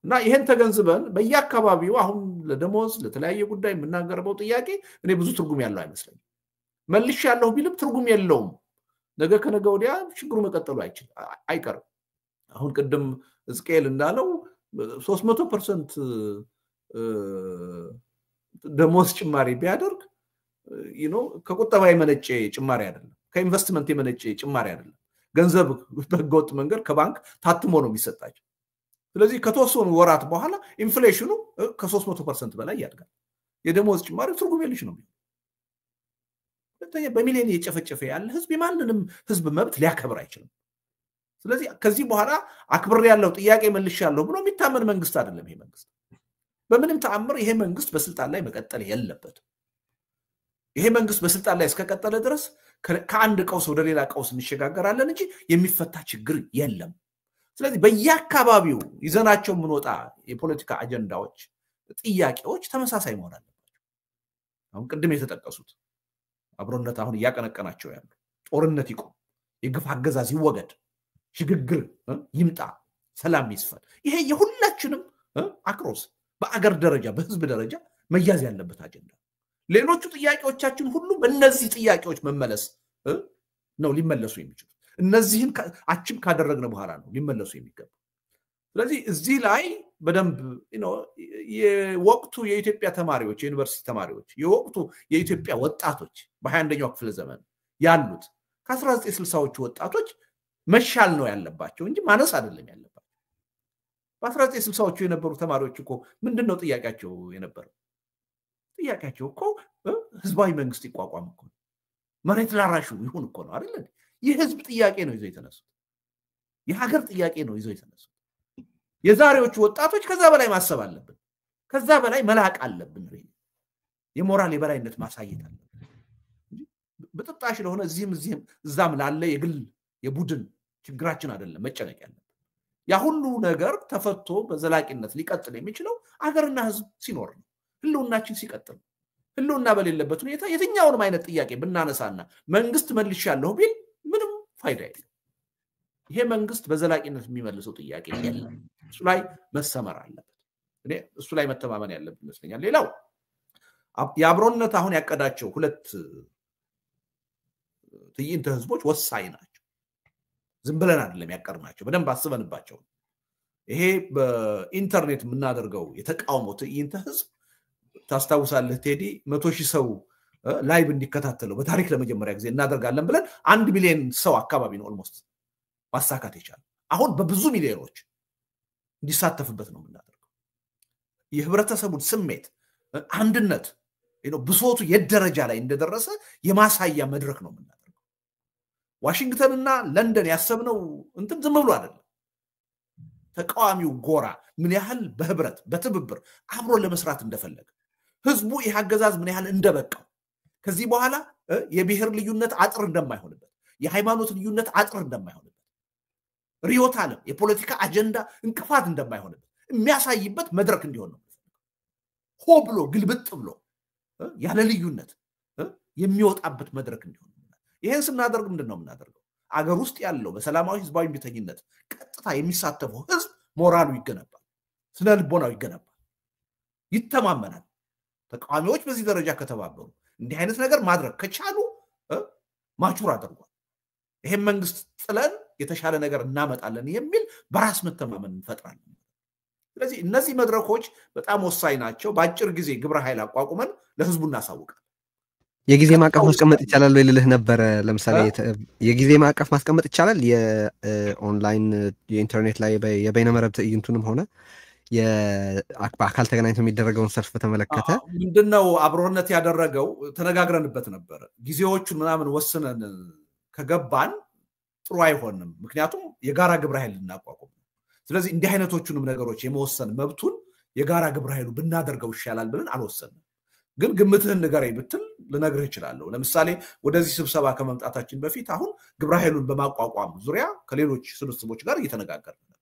እና ይሄን ተገንዝበን በየአካባቢው አሁን ለደሞዝ ለተለያየ ጉዳይ የምናገርበው ጥያቄ እኔ ብዙ ትርጉም ያለው አይመስለኝም። መልሽ ያለው ቢልም ትርጉም የለውም። ነገ ከነገ ወዲያ ችግሩ መቀጠሉ አይቀርም። አሁን ቅድም ሕዝቅኤል እንዳለው 300% ደሞዝ ጭማሪ ቢያደርግ ከቁጠባ የመነጨ ጭማሪ አይደለም፣ ከኢንቨስትመንት የመነጨ ጭማሪ አይደለም። ገንዘብ በህገወጥ መንገድ ከባንክ ታትሞ ነው የሚሰጣቸው። ስለዚህ ከተወሰኑ ወራት በኋላ ኢንፍሌሽኑ ከ300% በላይ ያድጋል። የደሞዝ ጭማሪ ትርጉም የለሽ ነው። በሚሊዮን እየጨፈጨፈ ያለ ህዝብ የማንንም ህዝብ መብት ሊያከብር አይችልም። ስለዚህ ከዚህ በኋላ አክብር ያለው ጥያቄ መልሻለሁ ብሎ የሚታመን መንግስት አይደለም ይሄ መንግስት። በምንም ተአምር ይሄ መንግስት በስልጣን ላይ መቀጠል የለበትም። ይሄ መንግስት በስልጣን ላይ እስከቀጠለ ድረስ ከአንድ ቀውስ ወደ ሌላ ቀውስ እንሸጋገራለን እንጂ የሚፈታ ችግር የለም። ስለዚህ በየአካባቢው ይዘናቸው የምንወጣ የፖለቲካ አጀንዳዎች፣ ጥያቄዎች ተመሳሳይ መሆን አለባቸው። አሁን ቅድም የተጠቀሱት አብሮነት አሁን እያቀነቀናቸው ያሉ ጦርነት ይቆም፣ የግፍ አገዛዝ ይወገድ፣ ሽግግር ይምጣ፣ ሰላም ይስፈን። ይሄ የሁላችንም አክሮስ በአገር ደረጃ በህዝብ ደረጃ መያዝ ያለበት አጀንዳ። ሌሎቹ ጥያቄዎቻችን ሁሉ በእነዚህ ጥያቄዎች መመለስ ነው ሊመለሱ የሚችሉት። እነዚህን አችም ካደረግን በኋላ ነው ሊመለሱ የሚገባ። ስለዚህ እዚህ ላይ በደንብ የወቅቱ የኢትዮጵያ ተማሪዎች፣ የዩኒቨርሲቲ ተማሪዎች፣ የወቅቱ የኢትዮጵያ ወጣቶች በ21ኛው ክፍለ ዘመን ያሉት ከ1960ዎቹ ወጣቶች መሻል ነው ያለባቸው እንጂ ማነስ አይደለም ያለባቸው። በ1960ዎቹ የነበሩ ተማሪዎች እኮ ምንድነው ጥያቄያቸው የነበረው? ጥያቄያቸው እኮ ህዝባዊ መንግስት ይቋቋም እኮ ነው፣ መሬት ላራሹ ይሁን እኮ ነው አይደል? የህዝብ ጥያቄ ነው ይዘው የተነሱት፣ የሀገር ጥያቄ ነው ይዘው የተነሱት። የዛሬዎቹ ወጣቶች ከዛ በላይ ማሰብ አለብን፣ ከዛ በላይ መላቅ አለብን፣ የሞራል የበላይነት ማሳየት አለብን። በጥጣሽ ለሆነ እዚህም እዛም ላለ የግል የቡድን ችግራችን አይደለም መጨነቅ ያለብን። ያ ሁሉ ነገር ተፈቶ በዘላቂነት ሊቀጥል የሚችለው አገርና ህዝብ ሲኖር ነው፣ ህልውናችን ሲቀጥል። ህልውና በሌለበት ሁኔታ የትኛውንም አይነት ጥያቄ ብናነሳና መንግስት መልሻለሁ ቢል ምንም ፋይዳ የለም። ይሄ መንግስት በዘላቂነት የሚመልሰው ጥያቄ የለም። እሱ ላይ መሰመር አለበት። እኔ እሱ ላይ መተማመን ያለብን ይመስለኛል። ሌላው የአብሮነት አሁን ያቀዳቸው ሁለት ትዕይንተ ህዝቦች ወሳኝ ናቸው። ዝም ብለን አይደለም ያቀርናቸው፣ በደንብ አስበንባቸው። ይሄ በኢንተርኔት የምናደርገው የተቃውሞ ትዕይንተ ህዝብ ታስታውሳለህ ቴዲ፣ 100,000 ሰው ላይቭ እንዲከታተለው በታሪክ ለመጀመሪያ ጊዜ እናደርጋለን ብለን 1 ሚሊዮን ሰው አካባቢ ነው ኦልሞስት ማሳካት የቻለ። አሁን በብዙ ሚሊዮኖች እንዲሳተፍበት ነው የምናደርገው። የህብረተሰቡን ስሜት፣ አንድነት፣ ብሶቱ የደረጃ ላይ እንደደረሰ የማሳያ መድረክ ነው የምናደርገው። ዋሽንግተንና ለንደን ያሰብነው እንትን ዝም ብሎ አይደለም። ተቃዋሚው ጎራ ምን ያህል በህብረት በትብብር አብሮ ለመስራት እንደፈለገ፣ ህዝቡ ይህ አገዛዝ ምን ያህል እንደበቃው፣ ከዚህ በኋላ የብሔር ልዩነት አጥር እንደማይሆንበት፣ የሃይማኖት ልዩነት አጥር እንደማይሆንበት፣ ርዕዮተ ዓለም የፖለቲካ አጀንዳ እንቅፋት እንደማይሆንበት የሚያሳይበት መድረክ እንዲሆን ነው። ሆ ብሎ ግልብጥ ብሎ ያለ ልዩነት የሚወጣበት መድረክ እንዲሆን። ይሄን ስናደርግ ምንድነው የምናደርገው? አገር ውስጥ ያለው በሰላማዊ ህዝባዊ እምቢተኝነት ቀጥታ የሚሳተፈው ህዝብ ሞራሉ ይገነባል፣ ስነ ልቦናው ይገነባል፣ ይተማመናል። ተቃዋሚዎች በዚህ ደረጃ ከተባበሩ እንዲህ አይነት ነገር ማድረግ ከቻሉ ማቹር አድርጓል። ይሄን መንግስት ጥለን የተሻለ ነገር እናመጣለን የሚል በራስ መተማመን እንፈጥራለን። ስለዚህ እነዚህ መድረኮች በጣም ወሳኝ ናቸው። በአጭር ጊዜ ግብረ ኃይል አቋቁመን ለህዝቡ እናሳውቃለን። የጊዜ ማዕቀፍ ማስቀመጥ ይቻላል ወይ ልልህ ነበረ። ለምሳሌ የጊዜ ማዕቀፍ ማስቀመጥ ይቻላል፣ የኦንላይን የኢንተርኔት ላይ የበይነመረብ ትዕይንቱንም ሆነ በአካል ተገናኝቶ የሚደረገውን ሰልፍ በተመለከተ ምንድነው አብሮነት ያደረገው? ተነጋግረንበት ነበር። ጊዜዎቹን ምናምን ወስነን ከገባን ጥሩ አይሆንም። ምክንያቱም የጋራ ግብረ ኃይል ልናቋቁም። ስለዚህ እንዲህ አይነቶቹንም ነገሮች የመወሰን መብቱን የጋራ ግብረ ኃይሉ ብናደርገው ይሻላል ብለን አልወሰንም። ግን ግምትህን ንገረኝ ብትል ልነግርህ እችላለሁ። ለምሳሌ ወደዚህ ስብሰባ ከመምጣታችን በፊት አሁን ግብረ ኃይሉን በማቋቋም ዙሪያ ከሌሎች ስብስቦች ጋር እየተነጋገርን ነበር።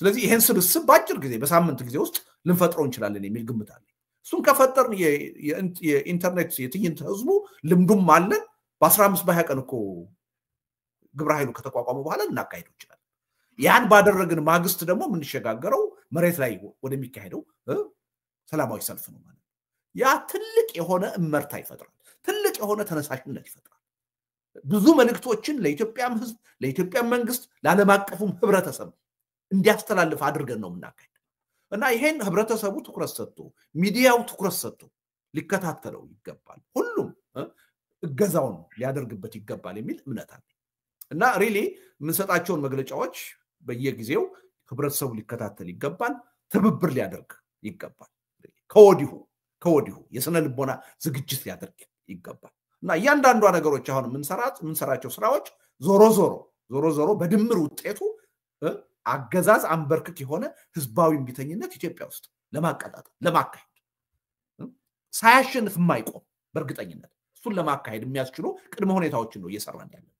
ስለዚህ ይሄን ስብስብ በአጭር ጊዜ በሳምንት ጊዜ ውስጥ ልንፈጥረው እንችላለን የሚል ግምት አለ። እሱን ከፈጠርን የኢንተርኔት የትዕይንተ ህዝቡ ልምዱም አለን። በ15 በ20 ቀን እኮ ግብረ ኃይሉ ከተቋቋመ በኋላ ልናካሄደው እንችላለን። ያን ባደረግን ማግስት ደግሞ የምንሸጋገረው መሬት ላይ ወደሚካሄደው ሰላማዊ ሰልፍ ነው ማለት። ያ ትልቅ የሆነ እመርታ ይፈጥራል። ትልቅ የሆነ ተነሳሽነት ይፈጥራል። ብዙ መልእክቶችን ለኢትዮጵያም ህዝብ፣ ለኢትዮጵያም መንግስት፣ ለዓለም አቀፉም ህብረተሰብ እንዲያስተላልፍ አድርገን ነው የምናካሄደው እና ይሄን ህብረተሰቡ ትኩረት ሰጥቶ ሚዲያው ትኩረት ሰጥቶ ሊከታተለው ይገባል። ሁሉም እገዛውን ሊያደርግበት ይገባል የሚል እምነት አለ እና ሪሊ የምንሰጣቸውን መግለጫዎች በየጊዜው ህብረተሰቡ ሊከታተል ይገባል። ትብብር ሊያደርግ ይገባል። ከወዲሁ የስነ ልቦና ዝግጅት ሊያደርግ ይገባል እና እያንዳንዷ ነገሮች አሁን የምንሰራቸው ስራዎች ዞሮ ዞሮ በድምር ውጤቱ አገዛዝ አንበርክክ የሆነ ህዝባዊ እምቢተኝነት ኢትዮጵያ ውስጥ ለማቀጣጠል ለማካሄድ ሳያሸንፍ የማይቆም በእርግጠኝነት እሱን ለማካሄድ የሚያስችሉ ቅድመ ሁኔታዎችን ነው እየሰራን ያለን።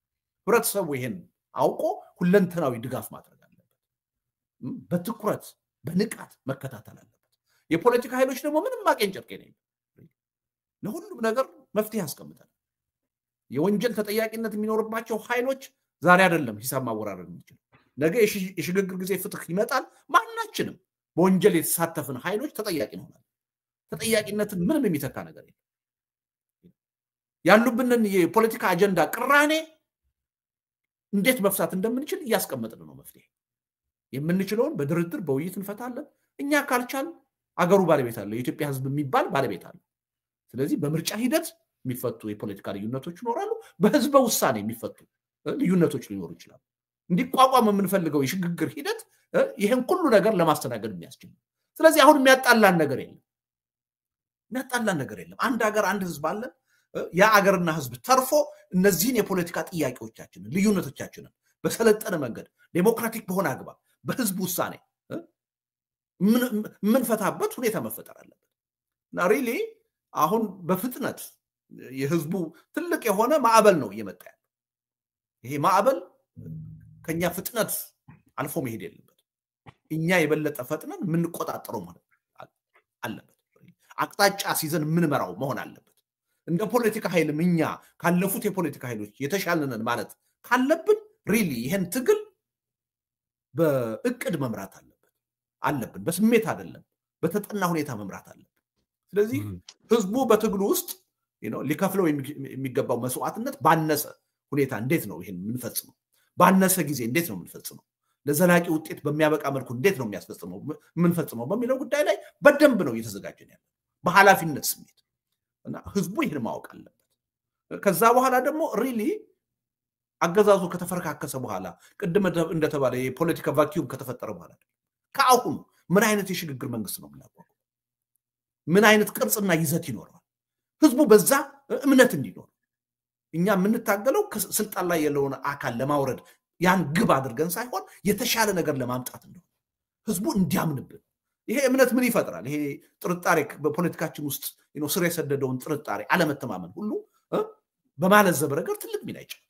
ህብረተሰቡ ይሄን አውቆ ሁለንተናዊ ድጋፍ ማድረግ አለበት። በትኩረት በንቃት መከታተል አለበት። የፖለቲካ ኃይሎች ደግሞ ምንም ማቄን ጨርቄ ነው ለሁሉም ነገር መፍትሄ ያስቀምጣል። የወንጀል ተጠያቂነት የሚኖርባቸው ኃይሎች ዛሬ አይደለም ሂሳብ ማወራረድ የሚችሉ ነገ የሽግግር ጊዜ ፍትህ ይመጣል። ማናችንም በወንጀል የተሳተፍን ኃይሎች ተጠያቂ እንሆናለን። ተጠያቂነትን ምንም የሚተካ ነገር የለም። ያሉብንን የፖለቲካ አጀንዳ ቅራኔ እንዴት መፍታት እንደምንችል እያስቀመጥን ነው። መፍትሄ የምንችለውን በድርድር በውይይት እንፈታለን። እኛ ካልቻል አገሩ ባለቤት አለ። የኢትዮጵያ ህዝብ የሚባል ባለቤት አለ። ስለዚህ በምርጫ ሂደት የሚፈቱ የፖለቲካ ልዩነቶች ይኖራሉ። በህዝበ ውሳኔ የሚፈቱ ልዩነቶች ሊኖሩ ይችላሉ። እንዲቋቋም የምንፈልገው የሽግግር ሂደት ይሄን ሁሉ ነገር ለማስተናገድ የሚያስችል። ስለዚህ አሁን የሚያጣላን ነገር የለም። አንድ ሀገር አንድ ህዝብ አለ። ያ ሀገርና ህዝብ ተርፎ እነዚህን የፖለቲካ ጥያቄዎቻችንን ልዩነቶቻችንን በሰለጠነ መንገድ ዴሞክራቲክ በሆነ አግባብ በህዝብ ውሳኔ የምንፈታበት ሁኔታ መፈጠር አለበት እና ሪሊ አሁን በፍጥነት የህዝቡ ትልቅ የሆነ ማዕበል ነው እየመጣ ያለው። ይሄ ማዕበል ከኛ ፍጥነት አልፎ መሄድ የለበት። እኛ የበለጠ ፈጥነን የምንቆጣጠረው ማለት አለበት። አቅጣጫ ሲዘን የምንመራው መሆን አለበት። እንደ ፖለቲካ ኃይልም እኛ ካለፉት የፖለቲካ ኃይሎች የተሻለንን ማለት ካለብን ሪሊ ይሄን ትግል በእቅድ መምራት አለብን። በስሜት አይደለም፣ በተጠና ሁኔታ መምራት አለብን። ስለዚህ ህዝቡ በትግሉ ውስጥ ሊከፍለው የሚገባው መስዋዕትነት ባነሰ ሁኔታ እንዴት ነው ይሄን የምንፈጽመው? ባነሰ ጊዜ እንዴት ነው የምንፈጽመው? ለዘላቂ ውጤት በሚያበቃ መልኩ እንዴት ነው የምንፈጽመው በሚለው ጉዳይ ላይ በደንብ ነው እየተዘጋጀን ያለው በኃላፊነት ስሜት እና ህዝቡ ይሄን ማወቅ አለበት። ከዛ በኋላ ደግሞ ሪሊ አገዛዙ ከተፈረካከሰ በኋላ ቅድም እንደተባለ የፖለቲካ ቫኪዩም ከተፈጠረ በኋላ ከአሁኑ ምን አይነት የሽግግር መንግስት ነው የምናቋቁመው? ምን አይነት ቅርጽና ይዘት ይኖረዋል? ህዝቡ በዛ እምነት እንዲኖር እኛ የምንታገለው ስልጣን ላይ ያለውን አካል ለማውረድ ያን ግብ አድርገን ሳይሆን የተሻለ ነገር ለማምጣት እንደሆነ ህዝቡ እንዲያምንብን። ይሄ እምነት ምን ይፈጥራል? ይሄ ጥርጣሬ በፖለቲካችን ውስጥ ስር የሰደደውን ጥርጣሬ፣ አለመተማመን ሁሉ በማለዘብ ረገድ ትልቅ ሚና ይጫወታል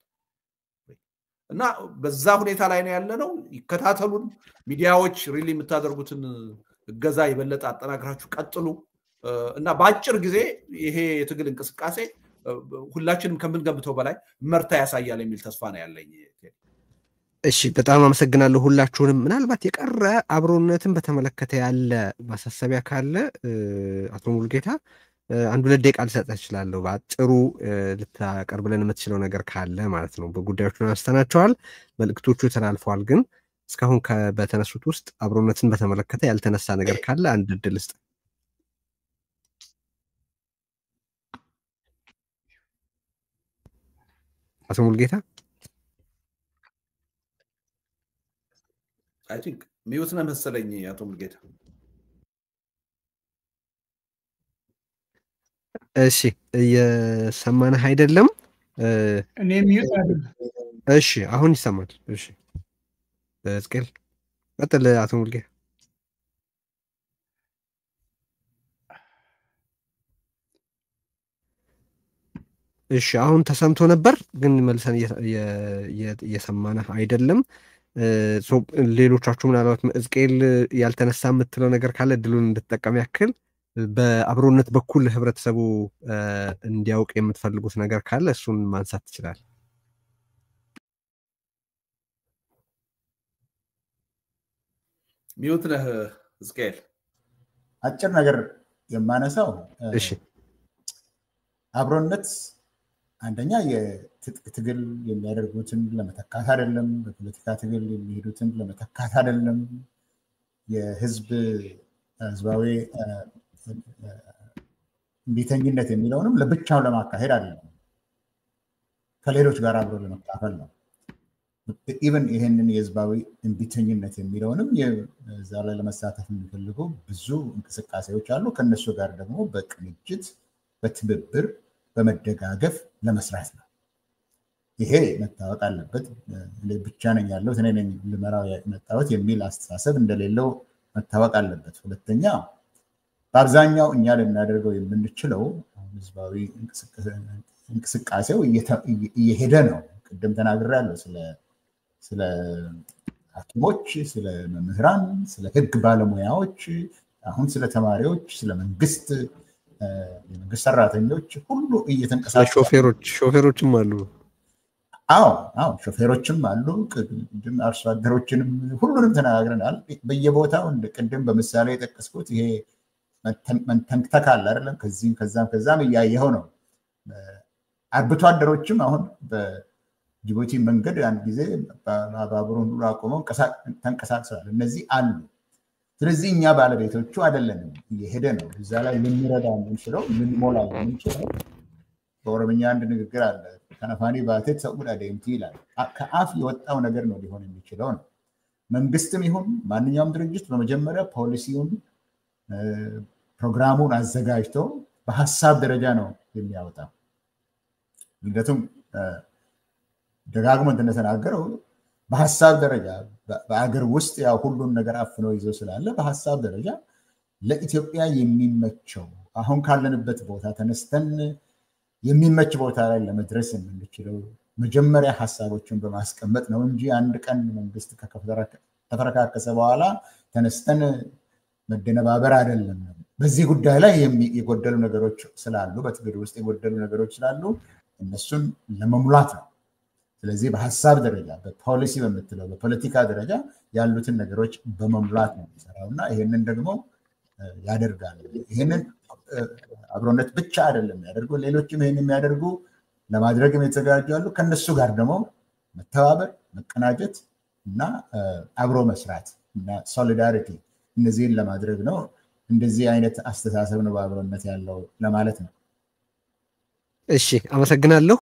እና በዛ ሁኔታ ላይ ነው ያለነው። ይከታተሉን። ሚዲያዎች ሪሊ የምታደርጉትን እገዛ የበለጠ አጠናክራችሁ ቀጥሉ እና በአጭር ጊዜ ይሄ የትግል እንቅስቃሴ ሁላችንም ከምንገምተው በላይ መርታ ያሳያል የሚል ተስፋ ነው ያለኝ። እሺ፣ በጣም አመሰግናለሁ ሁላችሁንም። ምናልባት የቀረ አብሮነትን በተመለከተ ያለ ማሳሰቢያ ካለ አቶ ሙሉጌታ አንድ 2 ደቂቃ ልሰጥህ እችላለሁ። በአጭሩ ልታቀርብልን የምትችለው ነገር ካለ ማለት ነው። በጉዳዮቹን አንስተናቸዋል፣ መልእክቶቹ ተላልፈዋል። ግን እስካሁን በተነሱት ውስጥ አብሮነትን በተመለከተ ያልተነሳ ነገር ካለ አንድ እድል ስጥ። አቶ ሙሉጌታ አይ ቲንክ ሚውት ነው መሰለኝ። አቶ ሙሉጌታ እሺ እየሰማንህ አይደለም? እኔ ሚዩት አይደለም። እሺ አሁን ይሰማል። እሺ ሕዝቅኤል ቀጥል። አቶ ሙልጌ እሺ አሁን ተሰምቶ ነበር፣ ግን መልሰን እየሰማንህ አይደለም። ሌሎቻችሁ ምናልባት ሕዝቅኤል ያልተነሳ የምትለው ነገር ካለ እድሉን እንድትጠቀም ያክል በአብሮነት በኩል ህብረተሰቡ እንዲያውቅ የምትፈልጉት ነገር ካለ እሱን ማንሳት ትችላል። ሚዩት ነህ ሕዝቅኤል። አጭር ነገር የማነሳው እሺ አብሮነት አንደኛ የትጥቅ ትግል የሚያደርጉትን ለመተካት አይደለም፣ በፖለቲካ ትግል የሚሄዱትን ለመተካት አይደለም፣ ህዝባዊ እምቢተኝነት የሚለውንም ለብቻው ለማካሄድ አይደለም፣ ከሌሎች ጋር አብሮ ለመካፈል ነው። ኢቨን ይህንን የህዝባዊ እምቢተኝነት የሚለውንም እዛ ላይ ለመሳተፍ የሚፈልጉ ብዙ እንቅስቃሴዎች አሉ። ከነሱ ጋር ደግሞ በቅንጅት በትብብር በመደጋገፍ ለመስራት ነው። ይሄ መታወቅ አለበት። ብቻ ነኝ ያለሁት እኔ ነኝ ልመራው የመጣሁት የሚል አስተሳሰብ እንደሌለው መታወቅ አለበት። ሁለተኛ በአብዛኛው እኛ ልናደርገው የምንችለው ህዝባዊ እንቅስቃሴው እየሄደ ነው። ቅድም ተናግሬያለሁ ስለ ሐኪሞች፣ ስለ መምህራን፣ ስለ ህግ ባለሙያዎች፣ አሁን ስለ ተማሪዎች፣ ስለ የመንግስት ሰራተኞች ሁሉ እየተንቀሳቀሱ ሾፌሮችም አሉ። አዎ ሾፌሮችም አሉ። አርሶ አደሮችንም ሁሉንም ተነጋግረናል። በየቦታው ቅድም በምሳሌ የጠቀስኩት ይሄ መንተንክተክ አለ አይደለም? ከዚህም ከዛም እያየኸው ነው። አርብቶ አደሮችም አሁን በጅቡቲ መንገድ አንድ ጊዜ ባቡሩን ሁሉ አቆመው ተንቀሳቅሰዋል። እነዚህ አሉ። ስለዚህ እኛ ባለቤቶቹ አይደለንም፣ እየሄደ ነው። እዛ ላይ ልንረዳ የምንችለው ልንሞላ የምንችለው በኦሮምኛ አንድ ንግግር አለ፣ ከነፋኒ ባቴት ሰውዳ ደምቲ ይላል። ከአፍ የወጣው ነገር ነው ሊሆን የሚችለው ነው። መንግስትም ይሁን ማንኛውም ድርጅት በመጀመሪያ ፖሊሲውን ፕሮግራሙን አዘጋጅቶ በሀሳብ ደረጃ ነው የሚያወጣው። ምክንያቱም ደጋግሞ እንደተናገረው በሀሳብ ደረጃ በአገር ውስጥ ያው ሁሉን ነገር አፍኖ ይዞ ስላለ በሀሳብ ደረጃ ለኢትዮጵያ የሚመቸው አሁን ካለንበት ቦታ ተነስተን የሚመች ቦታ ላይ ለመድረስ የምንችለው መጀመሪያ ሀሳቦችን በማስቀመጥ ነው እንጂ አንድ ቀን መንግስት ከተፈረካከሰ በኋላ ተነስተን መደነባበር አይደለም። በዚህ ጉዳይ ላይ የጎደሉ ነገሮች ስላሉ፣ በትግል ውስጥ የጎደሉ ነገሮች ስላሉ እነሱን ለመሙላት ነው። ስለዚህ በሀሳብ ደረጃ በፖሊሲ በምትለው በፖለቲካ ደረጃ ያሉትን ነገሮች በመሙላት ነው የሚሰራው እና ይሄንን ደግሞ ያደርጋል። ይሄንን አብሮነት ብቻ አይደለም ያደርጉ፣ ሌሎችም ይሄን የሚያደርጉ ለማድረግም የተዘጋጁ አሉ። ከነሱ ጋር ደግሞ መተባበር፣ መቀናጀት እና አብሮ መስራት እና ሶሊዳሪቲ እነዚህን ለማድረግ ነው። እንደዚህ አይነት አስተሳሰብ ነው በአብሮነት ያለው ለማለት ነው። እሺ አመሰግናለሁ።